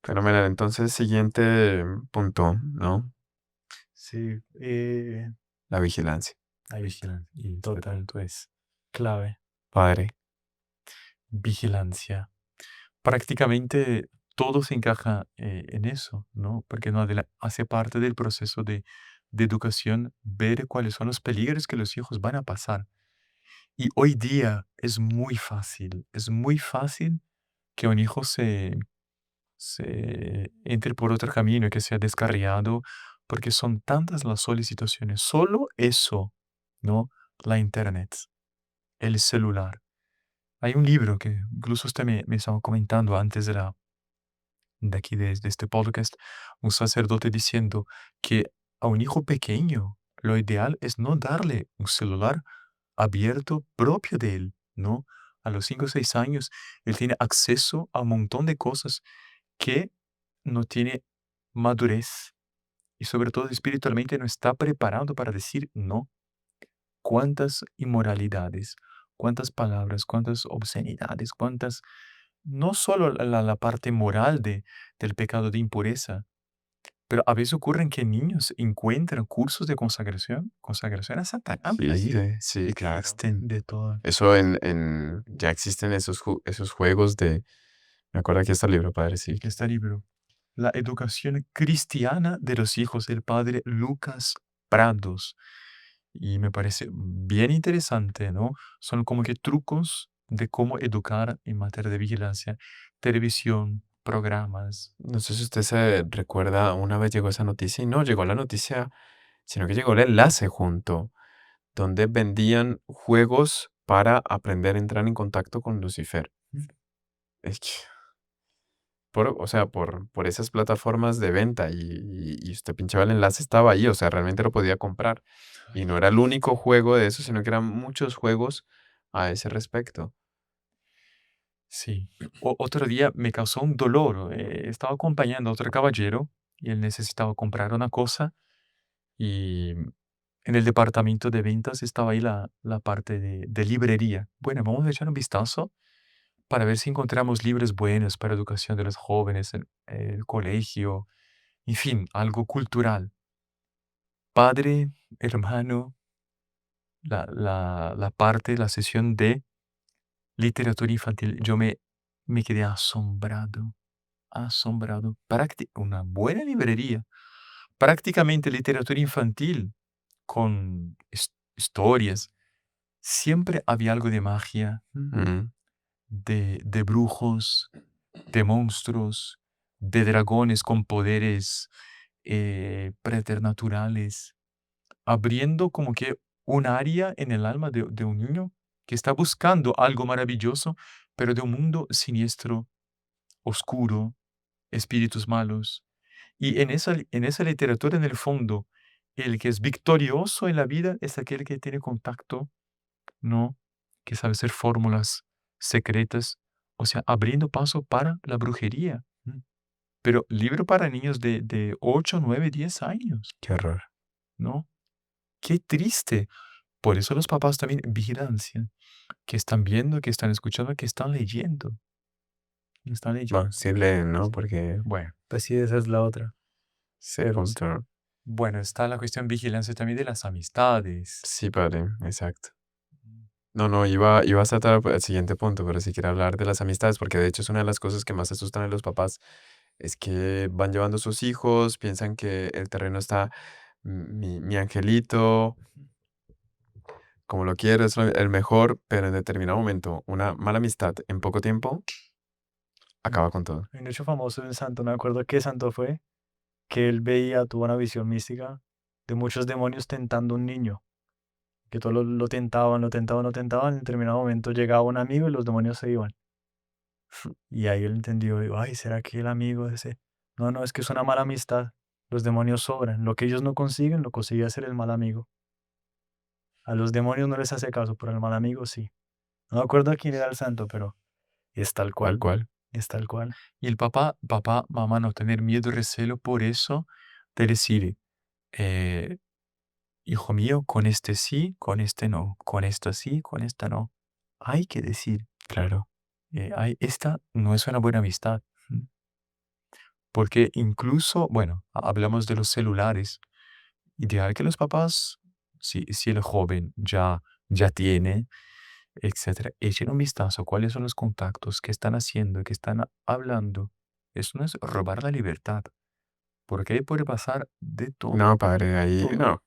Fenomenal. Entonces, siguiente punto, ¿no?
Sí,
La vigilancia.
la vigilancia. Total, pues, clave.
Padre,
Vigilancia. Prácticamente todo se encaja en eso, ¿no? Porque no hace parte del proceso de educación ver cuáles son los peligros que los hijos van a pasar. Y hoy día es muy fácil que un hijo se entre por otro camino y que sea descarriado, porque son tantas las solicitaciones. Solo eso, ¿no? La internet, el celular. Hay un libro que incluso usted me estaba comentando antes de aquí, de este podcast, un sacerdote diciendo que a un hijo pequeño lo ideal es no darle un celular abierto propio de él, ¿no? A los 5 o 6 años, él tiene acceso a un montón de cosas que no tiene madurez y sobre todo espiritualmente no está preparado para decir no. Cuántas inmoralidades, cuántas palabras, cuántas obscenidades, cuántas, no solo la parte moral del pecado de impureza, pero a veces ocurren que niños encuentran cursos de consagración a Satanás.
sí,
Ahí
sí, claro.
existen.
De todo.
Eso ya existen esos juegos de, me acuerdo aquí está el libro, padre, sí.
Aquí está el libro. La educación cristiana de los hijos del padre Lucas Prados. Y me parece bien interesante, ¿no? Son como que trucos de cómo educar en materia de vigilancia, televisión, programas.
No sé si usted se recuerda, una vez llegó esa noticia y no llegó la noticia, sino que llegó el enlace junto, donde vendían juegos para aprender a entrar en contacto con Lucifer. Es que, o sea, por esas plataformas de venta y usted pinchaba el enlace, estaba ahí, o sea, realmente lo podía comprar. Y no era el único juego de eso, sino que eran muchos juegos a ese respecto.
Sí. Otro día me causó un dolor. Estaba acompañando a otro caballero y él necesitaba comprar una cosa y en el departamento de ventas estaba ahí la parte de librería. Bueno, vamos a echar un vistazo para ver si encontramos libros buenos para educación de los jóvenes, el colegio, en fin, algo cultural. Padre, hermano, la parte, la sesión de literatura infantil, yo me quedé asombrado, asombrado. Una buena librería, prácticamente literatura infantil con historias. Siempre había algo de magia,
Mm,
de brujos, de monstruos, de dragones con poderes preternaturales, abriendo como que un área en el alma de un niño que está buscando algo maravilloso, pero de un mundo siniestro, oscuro, espíritus malos. Y en esa literatura, en el fondo, el que es victorioso en la vida es aquel que tiene contacto, ¿no? Que sabe hacer fórmulas secretas, o sea, abriendo paso para la brujería. Pero libro para niños de 8, 9, 10 años,
qué horror.
¿no? Qué triste. Por eso los papás también vigilancia, que están viendo, que están escuchando, que están leyendo. Están leyendo.
Bueno, sí leen, ¿no? Porque
Bueno,
Pues sí, esa es la otra.
ese
Pero
punto.
bueno, está la cuestión de vigilancia también de las amistades.
Sí, padre, exacto. No, iba a saltar al siguiente punto, pero sí quiero hablar de las amistades, porque de hecho es una de las cosas que más asustan a los papás, es que van llevando a sus hijos, piensan que el terreno está mi angelito, como lo quiero, es el mejor, pero en determinado momento, una mala amistad en poco tiempo acaba con todo.
hay un hecho famoso de un santo, no me acuerdo qué santo fue, que él veía, tuvo una visión mística de muchos demonios tentando a un niño, que todos lo tentaban, lo tentaban, lo tentaban, en determinado momento llegaba un amigo y los demonios se iban. Y ahí él entendió, digo, ay, ¿será que el amigo ese? No, no, es que es una mala amistad. Los demonios sobran. Lo que ellos no consiguen, lo consigue hacer el mal amigo. A los demonios no les hace caso, pero al mal amigo sí. No me acuerdo quién era el santo, pero es tal
Tal
cual.
cual.
Es tal cual.
Y el papá, mamá, no tener miedo y recelo por eso, de decir, eh, hijo mío, con este sí, con este no, con esta sí, con esta no. Hay que decir,
Claro.
esta no es una buena amistad. Porque incluso, bueno, hablamos de los celulares. Ideal que los papás, si el joven ya tiene, etcétera, echen un vistazo a cuáles son los contactos que están haciendo, que están hablando. Eso no es robar la libertad, porque ahí puede pasar de todo.
No, padre, ahí
Todo.
no.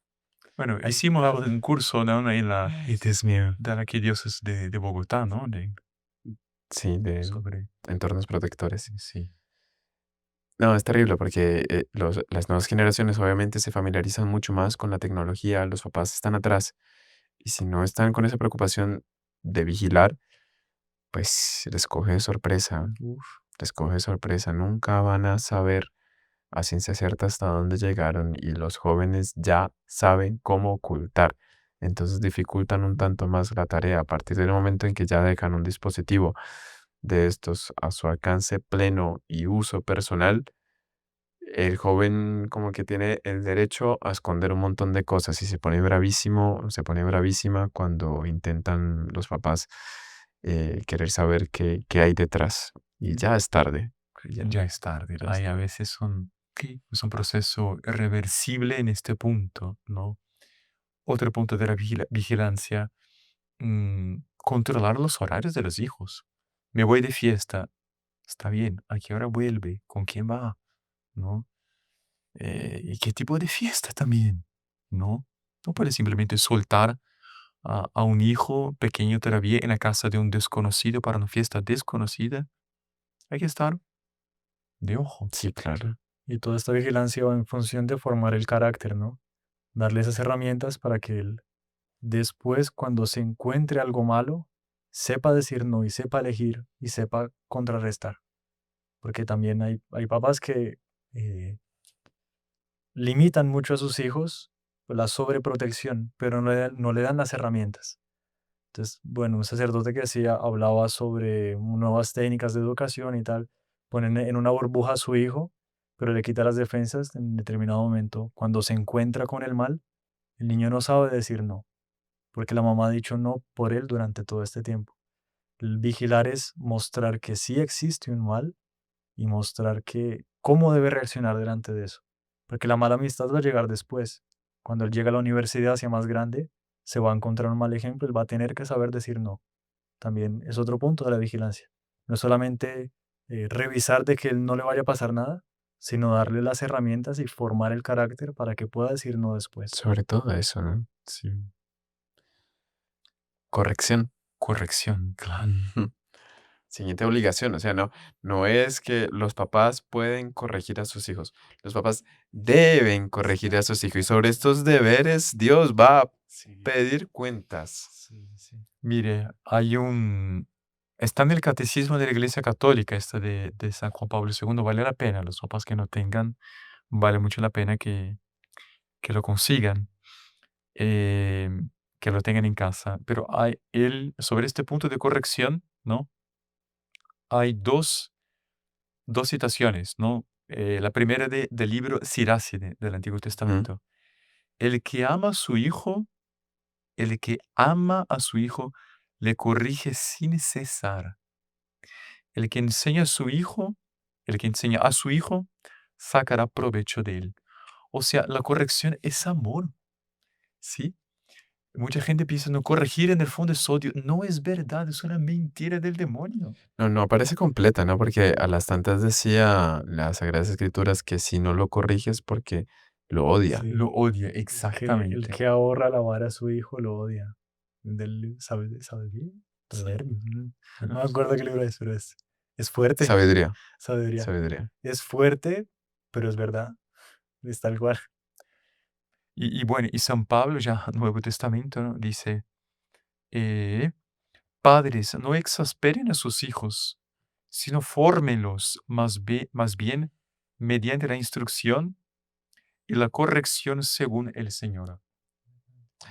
Bueno,
Ay,
hicimos un curso, ¿no? Ahí
Ay, Dios mío.
de la arquidiócesis de Bogotá, ¿no?
Sí, de
Sobre,
entornos protectores.
sí.
No, es terrible porque las nuevas generaciones obviamente se familiarizan mucho más con la tecnología, los papás están atrás y si no están con esa preocupación de vigilar, pues les coge de sorpresa,
Uf.
les coge de sorpresa, nunca van a saber a ciencia cierta hasta dónde llegaron y los jóvenes ya saben cómo ocultar, entonces dificultan un tanto más la tarea a partir del momento en que ya dejan un dispositivo de estos a su alcance pleno y uso personal. El joven como que tiene el derecho a esconder un montón de cosas y se pone bravísimo, se pone bravísima cuando intentan los papás querer saber qué hay detrás. Y ya es tarde.
Ya es tarde.
Ya es
Hay a veces es un proceso irreversible en este punto, ¿no? Otro punto de la vigilancia, controlar los horarios de los hijos. Me voy de fiesta, está bien, ¿a qué hora vuelve? ¿Con quién va? ¿No? ¿Y qué tipo de fiesta también? ¿No? No puedes simplemente soltar a un hijo pequeño todavía en la casa de un desconocido para una fiesta desconocida. Hay que estar de ojo.
Sí, claro.
Y toda esta vigilancia va en función de formar el carácter, ¿no? Darle esas herramientas para que él después cuando se encuentre algo malo, sepa decir no y sepa elegir y sepa contrarrestar. Porque también hay papás que eh, limitan mucho a sus hijos la sobreprotección, pero no le dan las herramientas. Entonces, bueno, un sacerdote que hacía, hablaba sobre nuevas técnicas de educación y tal, ponen en una burbuja a su hijo, pero le quita las defensas en determinado momento. Cuando se encuentra con el mal, el niño no sabe decir no, porque la mamá ha dicho no por él durante todo este tiempo. El vigilar es mostrar que sí existe un mal y mostrar que cómo debe reaccionar delante de eso. Porque la mala amistad va a llegar después. Cuando él llega a la universidad hacia más grande, se va a encontrar un mal ejemplo, él va a tener que saber decir no. También es otro punto de la vigilancia. No solamente revisar de que él no le vaya a pasar nada, sino darle las herramientas y formar el carácter para que pueda decir no después.
Sobre todo eso, ¿no?
Sí.
Corrección.
Corrección, claro.
Siguiente obligación, o sea, no es que los papás pueden corregir a sus hijos, los papás deben corregir a sus hijos y sobre estos deberes Dios va a
Sí,
pedir cuentas.
sí, sí. Mire, está en el Catecismo de la Iglesia Católica, esta de San Juan Pablo II, vale la pena, los papás que no tengan, vale mucho la pena que lo consigan, que lo tengan en casa. Pero sobre este punto de corrección, ¿no? Hay dos citaciones, ¿no? La primera del libro Siracide del Antiguo
Ujú.
Testamento. El que ama a su hijo, el que ama a su hijo, le corrige sin cesar. El que enseña a su hijo, el que enseña a su hijo, sacará provecho de él. O sea, la corrección es amor, ¿sí? Mucha gente piensa, no, corregir en el fondo es odio. No es verdad, es una mentira del demonio.
No parece completa, ¿no? Porque a las tantas decía las Sagradas Escrituras que si no lo corriges porque lo odia.
Sí.
Lo odia,
El
exactamente.
que ahorra la vara a su hijo lo odia. ¿Sabe bien?
Sí.
Proverbio.
Ujú.
No me acuerdo qué libro es, pero es fuerte.
Sabiduría,
Sabiduría.
sabiduría.
Es fuerte, pero es verdad. Es tal cual.
Y bueno, y San Pablo, ya Nuevo Testamento, ¿no? Dice, eh, padres, no exasperen a sus hijos, sino fórmenlos más bien mediante la instrucción y la corrección según el Señor.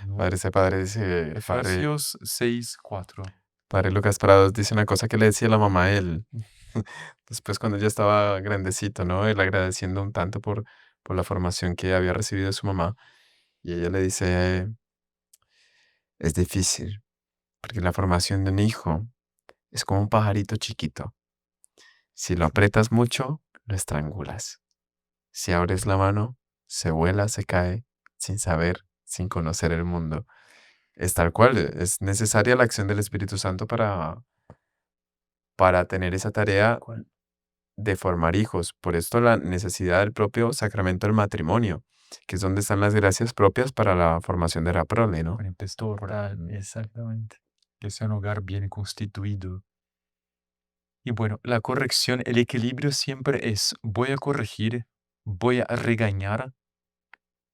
¿No?
Padre, dice,
Efesios 6:4.
padre Lucas Prados dice una cosa que le decía la mamá a él. Después cuando ya estaba grandecito, ¿no? Él agradeciendo un tanto por la formación que había recibido de su mamá. Y ella le dice, es difícil, porque la formación de un hijo es como un pajarito chiquito. Si lo aprietas mucho, lo estrangulas. Si abres la mano, se vuela, se cae, sin saber, sin conocer el mundo. Es tal cual, es necesaria la acción del Espíritu Santo para tener esa tarea
¿Cuál?
de formar hijos. Por esto la necesidad del propio sacramento del matrimonio, que es donde están las gracias propias para la formación de la prole, ¿no?
Por empezó
Total, exactamente.
que sea un hogar bien constituido. Y bueno, la corrección, el equilibrio siempre es, voy a corregir, voy a regañar,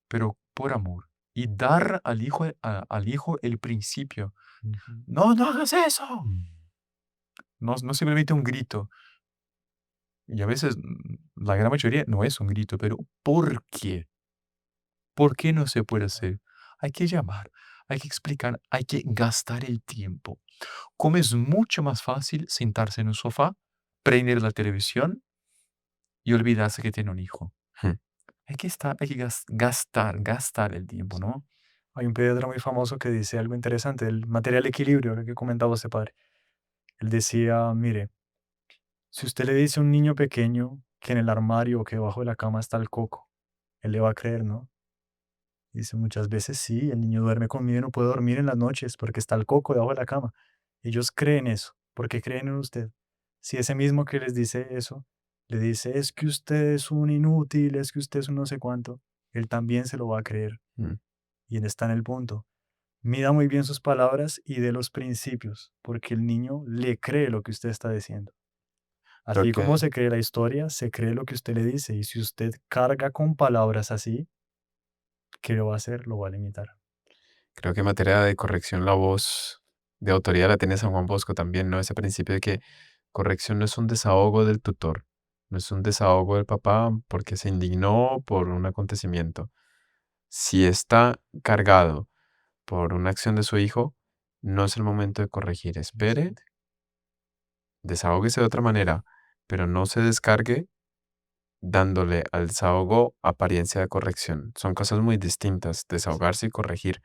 pero por amor. Y dar al hijo el principio.
Ujú.
No hagas eso. No simplemente un grito. Y a veces, la gran mayoría no es un grito, pero ¿por qué? ¿Por qué no se puede hacer? Hay que llamar, hay que explicar, hay que gastar el tiempo. Como es mucho más fácil sentarse en un sofá, prender la televisión y olvidarse que tiene un hijo.
Hmm.
Hay que gastar el tiempo, ¿no?
Hay un pediatra muy famoso que dice algo interesante, el material equilibrio que comentaba este padre. Él decía, mire, si usted le dice a un niño pequeño que en el armario o que debajo de la cama está el coco, él le va a creer, ¿no? Dice, muchas veces sí, el niño duerme conmigo y no puede dormir en las noches porque está el coco debajo de la cama. Ellos creen eso, porque creen en usted. Si ese mismo que les dice eso, le dice, es que usted es un inútil, es que usted es un no sé cuánto, él también se lo va a creer.
Mm.
Y él está en el punto. Mida muy bien sus palabras y de los principios, porque el niño le cree lo que usted está diciendo.
Creo
Así como
que
se cree la historia, se cree lo que usted le dice. Y si usted carga con palabras así, ¿qué lo va a hacer? Lo va a limitar.
Creo que en materia de corrección la voz de autoridad la tiene San Juan Bosco también, ¿no? Ese principio de que corrección no es un desahogo del tutor, no es un desahogo del papá porque se indignó por un acontecimiento. Si está cargado por una acción de su hijo, no es el momento de corregir. Espere,
Exacto.
desahógese de otra manera, pero no se descargue dándole al desahogo apariencia de corrección. Son cosas muy distintas, desahogarse y corregir.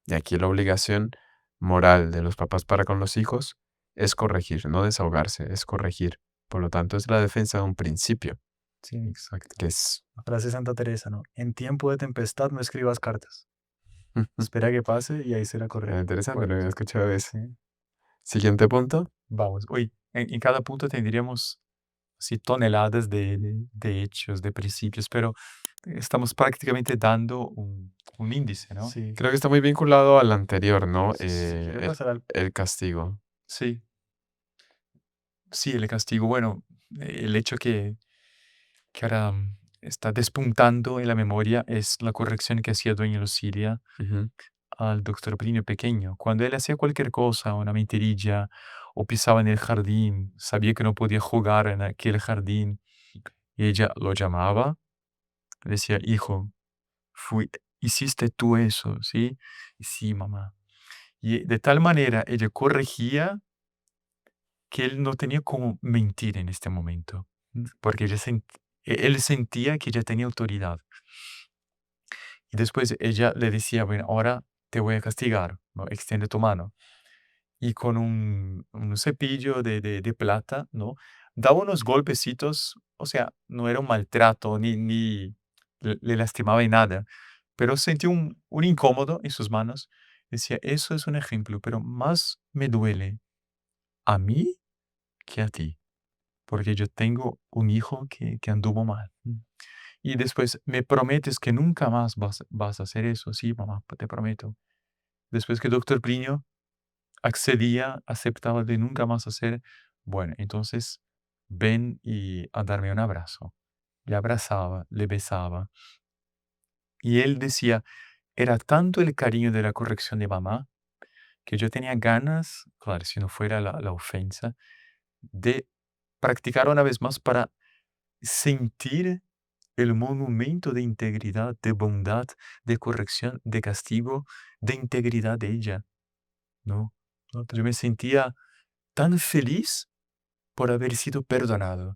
Y aquí la obligación moral de los papás para con los hijos es corregir, no desahogarse, es corregir. Por lo tanto, es la defensa de un principio,
Sí,
Exacto.
que es...
la frase de Santa Teresa, ¿no? En tiempo de tempestad no escribas cartas. Espera que pase y ahí será correcto.
Interesante, no
Bueno,
había escuchado eso.
Sí.
Siguiente punto.
vamos. Hoy, en cada punto tendríamos así toneladas de hechos, de principios, pero estamos prácticamente dando un índice, ¿no?
Sí.
Creo que está muy vinculado al anterior, ¿no?
Sí, si quiere pasar al...
El castigo.
Sí, sí, el castigo. Bueno, el hecho que ahora está despuntando en la memoria es la corrección que hacía Doña Lucilia
Ujú.
al doctor Plinio Pequeño. Cuando él hacía cualquier cosa, una mentirilla, o pisaba en el jardín, sabía que no podía jugar en aquel jardín, y ella lo llamaba, le decía, hijo, hiciste tú eso, ¿sí? Y sí, mamá. Y de tal manera ella corregía que él no tenía como mentir en este momento, porque él sentía que ella tenía autoridad. Y después ella le decía, bueno, ahora te voy a castigar, ¿no? Extiende tu mano. Y con un cepillo de plata, ¿no? Daba unos golpecitos, o sea, no era un maltrato, ni le lastimaba en nada, pero sentí un incómodo en sus manos. Decía, eso es un ejemplo, pero más me duele a mí que a ti, porque yo tengo un hijo que anduvo mal. Y después, ¿me prometes que nunca más vas a hacer eso? Sí, mamá, te prometo. Después que el doctor Plinio accedía, aceptaba de nunca más hacer, bueno, entonces ven y a darme un abrazo. Le abrazaba, le besaba. Y él decía, era tanto el cariño de la corrección de mamá que yo tenía ganas, claro, si no fuera la ofensa, de practicar una vez más para sentir el monumento de integridad, de bondad, de corrección, de castigo, de integridad de ella, ¿no?
Total.
Yo me sentía tan feliz por haber sido perdonado.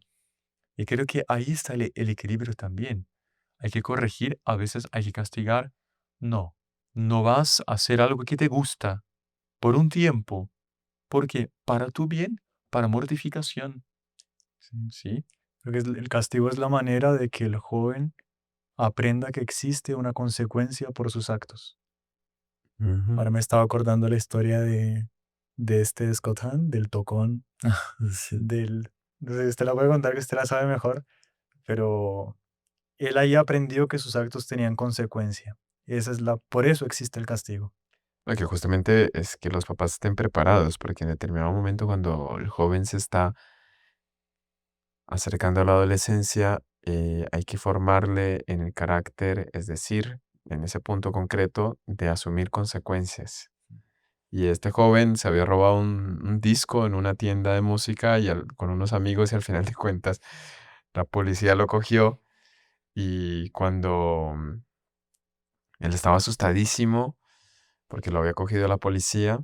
Y creo que ahí está el equilibrio también. Hay que corregir, a veces hay que castigar. No, no vas a hacer algo que te gusta por un tiempo, porque para tu bien, para mortificación. ¿Sí?
Creo que el castigo es la manera de que el joven aprenda que existe una consecuencia por sus actos.
Ujú.
Ahora me estaba acordando la historia de este Scott Hahn, del tocón,
Sí.
del... no sé, usted la puede contar que usted la sabe mejor, pero él ahí aprendió que sus actos tenían consecuencia. Esa es por eso existe el castigo.
Lo que justamente es que los papás estén preparados, porque en determinado momento cuando el joven se está acercando a la adolescencia, hay que formarle en el carácter, es decir, en ese punto concreto de asumir consecuencias. Y este joven se había robado un disco en una tienda de música y con unos amigos y al final de cuentas la policía lo cogió y cuando él estaba asustadísimo porque lo había cogido la policía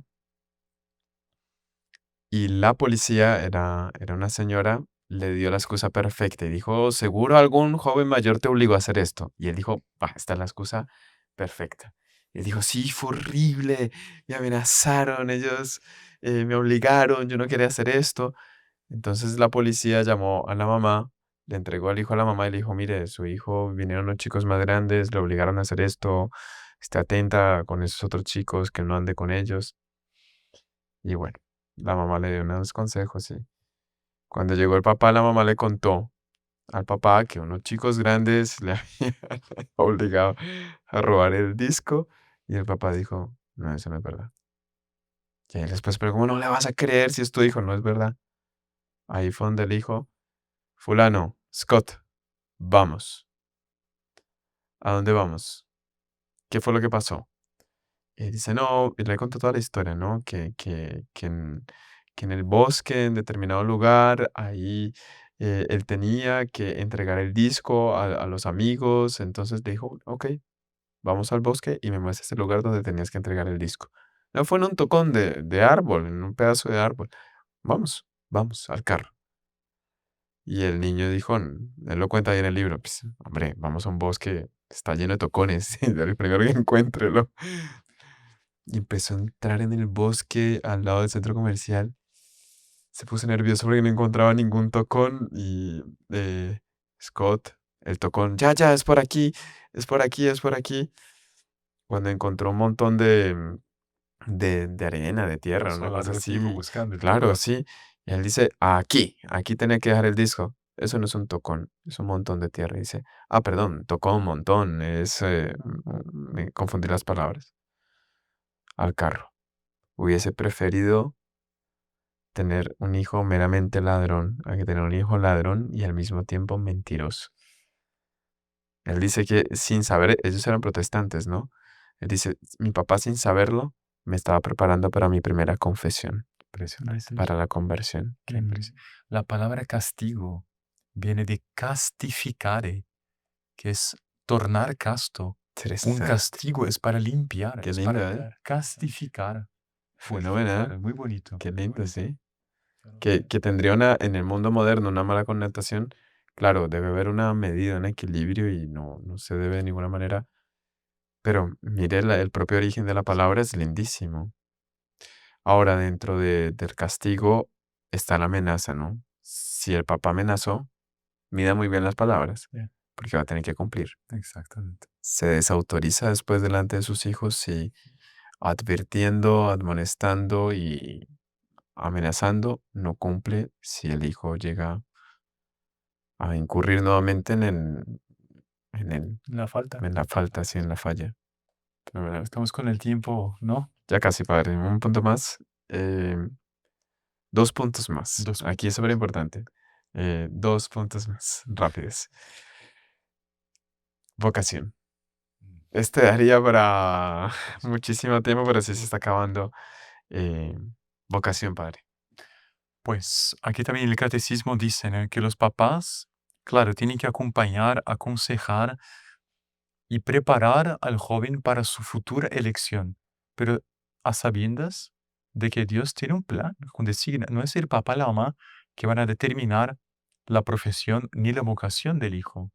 y la policía era una señora, le dio la excusa perfecta y dijo, seguro algún joven mayor te obligó a hacer esto. Y él dijo, esta es la excusa perfecta. Y él dijo, sí, fue horrible, me amenazaron, ellos me obligaron, yo no quería hacer esto. Entonces la policía llamó a la mamá, le entregó al hijo a la mamá y le dijo, mire, su hijo, vinieron los chicos más grandes, le obligaron a hacer esto, esté atenta con esos otros chicos, que no ande con ellos. Y bueno, la mamá le dio unos consejos, sí. Cuando llegó el papá, la mamá le contó al papá que unos chicos grandes le habían obligado a robar el disco y el papá dijo, no, eso no es verdad. Y él después, pero ¿cómo no le vas a creer si es tu hijo? No es verdad. Ahí fue donde el hijo, fulano, Scott, vamos. ¿A dónde vamos? ¿Qué fue lo que pasó? Y dice, no, y le contó toda la historia, ¿no? Que en el bosque, en determinado lugar, ahí él tenía que entregar el disco a los amigos. Entonces le dijo, ok, vamos al bosque y me muestras el lugar donde tenías que entregar el disco. No fue en un tocón de árbol, en un pedazo de árbol. Vamos, vamos al carro. Y el niño dijo, él lo cuenta ahí en el libro, pues, hombre, vamos a un bosque, está lleno de tocones, el primero que encuentre, ¿no? Y empezó a entrar en el bosque al lado del centro comercial. Se puso nervioso porque no encontraba ningún tocón y Scott, el tocón, ya, ya, es por aquí, es por aquí, es por aquí. Cuando encontró un montón de arena, de tierra,
Pasó
una
al
cosa
otro tipo
así,
buscando el
claro,
tocón.
sí. Y él dice, aquí tenía que dejar el disco. Eso no es un tocón, es un montón de tierra. Y dice, perdón, tocó un montón, me confundí las palabras. Al carro. Hubiese preferido tener un hijo meramente ladrón a que tener un hijo ladrón y al mismo tiempo mentiroso. Él dice que sin saber, ellos eran protestantes, ¿no? Él dice, mi papá sin saberlo me estaba preparando para mi primera confesión,
Impresionante.
para la conversión.
Qué impresión. La palabra castigo viene de castificare, que es tornar casto. Un
Interesante.
castigo es para limpiar,
Qué
es
lindo,
para
¿eh?
limpiar. Castificar.
Fenomenal.
Muy bonito.
Qué lindo, sí. Que tendría en el mundo moderno una mala connotación. Claro, debe haber una medida, un equilibrio y no se debe de ninguna manera. Pero mire, el propio origen de la palabra es lindísimo. Ahora, dentro del castigo está la amenaza, ¿no? Si el papá amenazó, mida muy bien las palabras,
Yeah.
porque va a tener que cumplir.
Exactamente.
Se desautoriza después delante de sus hijos y advirtiendo, admonestando y amenazando, no cumple si el hijo llega a incurrir nuevamente en el,
La falta.
en la falta, sí, en la falla. Pero bueno,
Estamos con el tiempo, ¿no?
ya casi, padre. Un punto más. eh, 2 puntos más.
Dos
Aquí es súper importante. 2 puntos más. Rápidos. Vocación. Este daría para muchísimo tiempo, pero sí se está acabando. Eh, Vocación, padre.
Pues aquí también el catecismo dice, ¿no?, que los papás, claro, tienen que acompañar, aconsejar y preparar al joven para su futura elección, pero a sabiendas de que Dios tiene un plan, un designio. No es el papá y la mamá que van a determinar la profesión ni la vocación del hijo,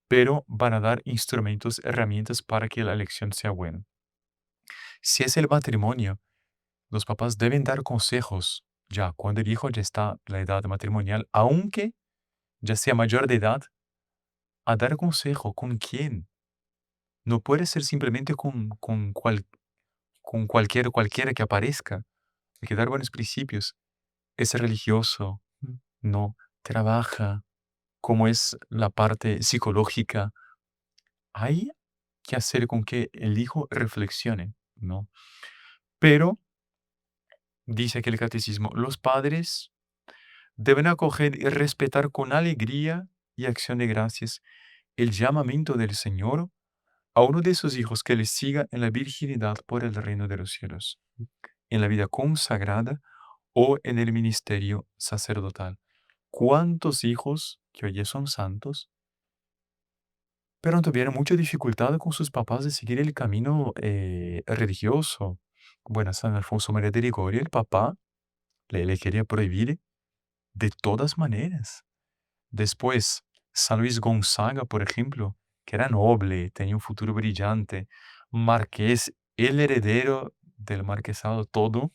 pero van a dar instrumentos, herramientas para que la elección sea buena. Si es el matrimonio, los papás deben dar consejos ya cuando el hijo ya está en la edad matrimonial, aunque ya sea mayor de edad, a dar consejo con quién. No puede ser simplemente con cualquiera que aparezca. Hay que dar buenos principios. Es religioso, no trabaja, cómo es la parte psicológica. Hay que hacer con que el hijo reflexione, ¿no? Pero, dice aquí el catecismo, los padres deben acoger y respetar con alegría y acción de gracias el llamamiento del Señor a uno de sus hijos que les siga en la virginidad por el reino de los cielos, en la vida consagrada o en el ministerio sacerdotal. ¿Cuántos hijos que hoy son santos, pero tuvieron mucha dificultad con sus papás de seguir el camino religioso? Bueno, San Alfonso María de Ligorio, el papá, le quería prohibir de todas maneras. Después, San Luis Gonzaga, por ejemplo, que era noble, tenía un futuro brillante, marqués, el heredero del marquesado, todo.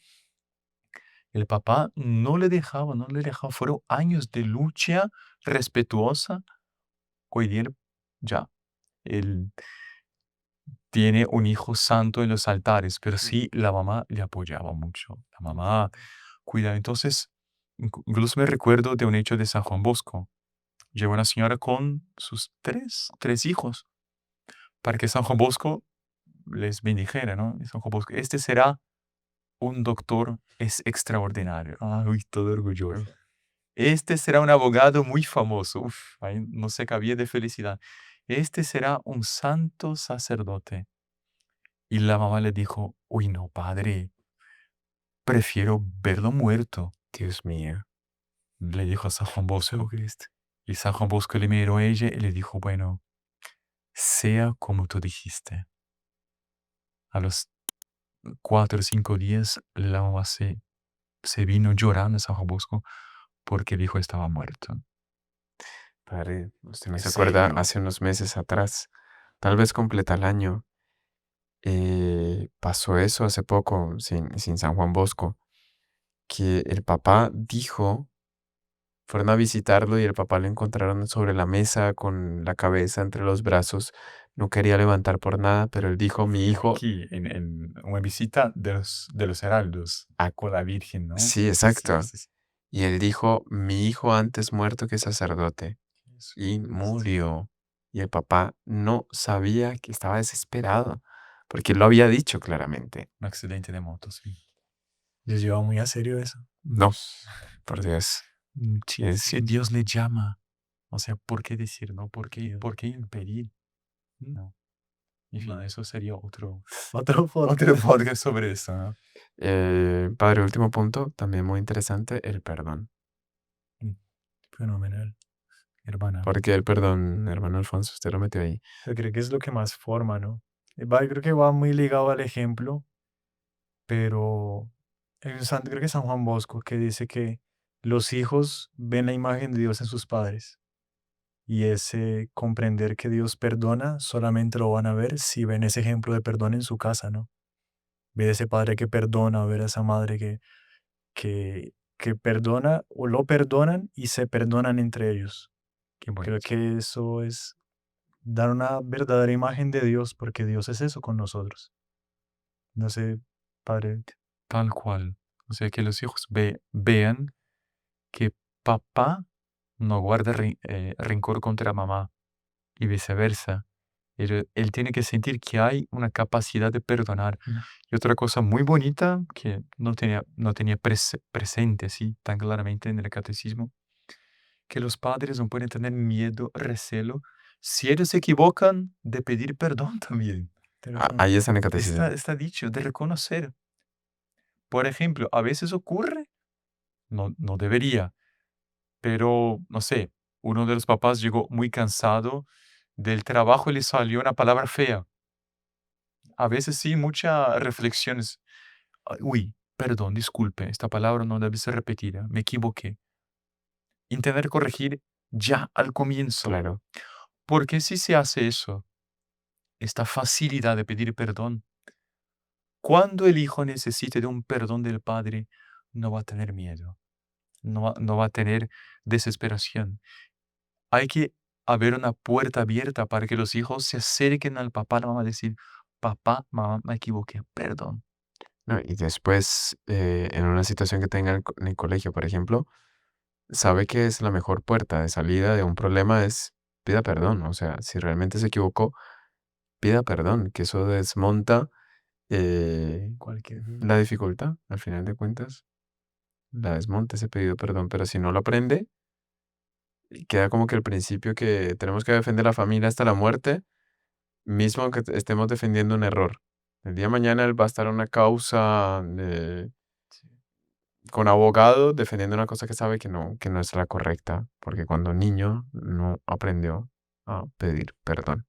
El papá no le dejaba. Fueron años de lucha respetuosa. Hoy día ya, él tiene un hijo santo en los altares, pero sí la mamá le apoyaba mucho. La mamá cuidaba. Entonces, incluso me recuerdo de un hecho de San Juan Bosco. Llegó una señora con sus tres hijos para que San Juan Bosco les bendijera, ¿no? Y San Juan Bosco, este será un doctor, es extraordinario. Uy, todo orgulloso. Este será un abogado muy famoso. Uf, ahí no se cabía de felicidad. Este será un santo sacerdote. Y la mamá le dijo, uy, no, padre, prefiero verlo muerto.
Dios mío.
Le dijo a San Juan Bosco. Y San Juan Bosco le miró a ella y le dijo, bueno, sea como tú dijiste. A los 4 o 5 días, la mamá se vino llorando a San Juan Bosco porque el hijo estaba muerto.
Padre, usted me
¿En
se acuerda
serio?
hace unos meses atrás, tal vez completa el año, pasó eso hace poco, sin San Juan Bosco, que el papá dijo, fueron a visitarlo y el papá lo encontraron sobre la mesa con la cabeza entre los brazos, no quería levantar por nada, pero él dijo, mi hijo,
Aquí, en una visita de los heraldos
ah,
con la Virgen, ¿no?
sí,
Sí,
exacto,
sí, sí.
y él dijo, mi hijo antes muerto que sacerdote, y
Jesucristo.
murió. Y el papá no sabía que estaba desesperado, porque él lo había dicho claramente.
Un accidente de moto, sí.
Les lleva muy a serio eso.
No, por Dios.
Sí,
Es,
si Dios le llama, o sea, ¿por qué decir no? ¿Por qué impedir? No. En fin,
Vale.
eso sería otro
Otro
otro
podcast.
podcast sobre eso, ¿no?
padre, último punto, también muy interesante, el perdón.
Fenomenal.
Hermana.
Porque el perdón, hermano Alfonso, usted lo metió ahí.
Yo creo que es lo que más forma, ¿no? Creo que va muy ligado al ejemplo, pero creo que San Juan Bosco que dice que los hijos ven la imagen de Dios en sus padres y ese comprender que Dios perdona solamente lo van a ver si ven ese ejemplo de perdón en su casa, ¿no? Ver ese padre que perdona, ver a esa madre que perdona o lo perdonan y se perdonan entre ellos.
Qué
Creo
bonito.
que eso es dar una verdadera imagen de Dios, porque Dios es eso con nosotros. No sé, padre.
Tal cual. O sea, que los hijos vean que papá no guarda rencor contra mamá y viceversa. Él tiene que sentir que hay una capacidad de perdonar. Y otra cosa muy bonita que no tenía presente así tan claramente en el catecismo, que los padres no pueden tener miedo, recelo, si ellos se equivocan, de pedir perdón también.
Ahí está en el catecismo.
Está dicho, de reconocer. Por ejemplo, a veces ocurre, no debería, pero no sé, uno de los papás llegó muy cansado del trabajo y le salió una palabra fea. A veces sí, muchas reflexiones. Uy, perdón, disculpe, esta palabra no debe ser repetida, me equivoqué. Intentar corregir ya al comienzo.
Claro.
Porque si se hace eso, esta facilidad de pedir perdón, cuando el hijo necesite de un perdón del padre, no va a tener miedo, no va a tener desesperación. Hay que haber una puerta abierta para que los hijos se acerquen al papá, a la mamá, a decir, papá, mamá, me equivoqué, perdón.
No, y después, en una situación que tenga en el colegio, por ejemplo, sabe que es la mejor puerta de salida de un problema es pida perdón. O sea, si realmente se equivocó, pida perdón, que eso desmonta
Cualquier.
la dificultad, al final de cuentas, la desmonta ese pedido perdón, pero si no lo aprende, queda como que el principio que tenemos que defender la familia hasta la muerte, mismo que estemos defendiendo un error. El día de mañana él va a estar en una causa con abogado defendiendo una cosa que sabe que no es la correcta, porque cuando niño no aprendió a pedir perdón.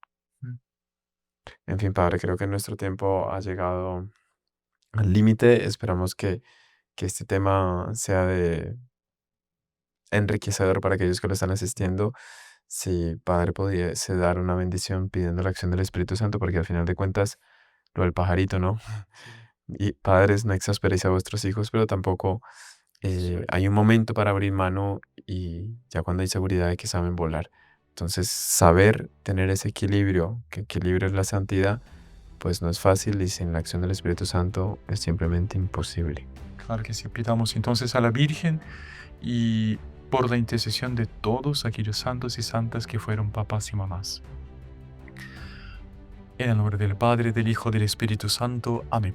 En fin, padre, creo que nuestro tiempo ha llegado al límite. Esperamos que este tema sea de enriquecedor para aquellos que lo están asistiendo. Si padre pudiese dar una bendición pidiendo la acción del Espíritu Santo, porque al final de cuentas, lo del pajarito, ¿no? Y padres, no exasperéis a vuestros hijos, pero tampoco hay un momento para abrir mano y ya cuando hay seguridad de que saben volar. Entonces, saber tener ese equilibrio, que equilibrio es la santidad, pues no es fácil y sin la acción del Espíritu Santo es simplemente imposible.
Claro que sí, pidamos entonces a la Virgen y por la intercesión de todos aquellos santos y santas que fueron papás y mamás. En el nombre del Padre, del Hijo, del Espíritu Santo. Amén.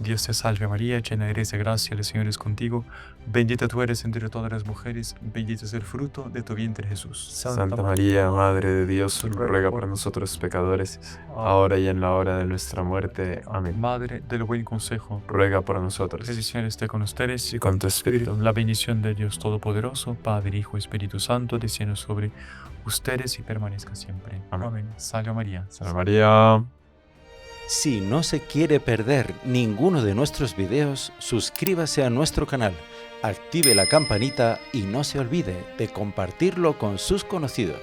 Dios te salve María, llena eres de gracia, el Señor es contigo. Bendita tú eres entre todas las mujeres, bendito es el fruto de tu vientre Jesús.
Santa María, Madre de Dios, ruega por nosotros pecadores, ahora y en la hora de nuestra muerte. Amén.
Madre del buen consejo,
Ruega por nosotros.
el Señor esté con ustedes.
Y con tu espíritu.
La bendición de Dios Todopoderoso, Padre, Hijo y Espíritu Santo, descienda sobre ustedes y permanezca siempre.
Amén.
Salve María.
Salve María.
Si no se quiere perder ninguno de nuestros videos, suscríbase a nuestro canal, active la campanita y no se olvide de compartirlo con sus conocidos.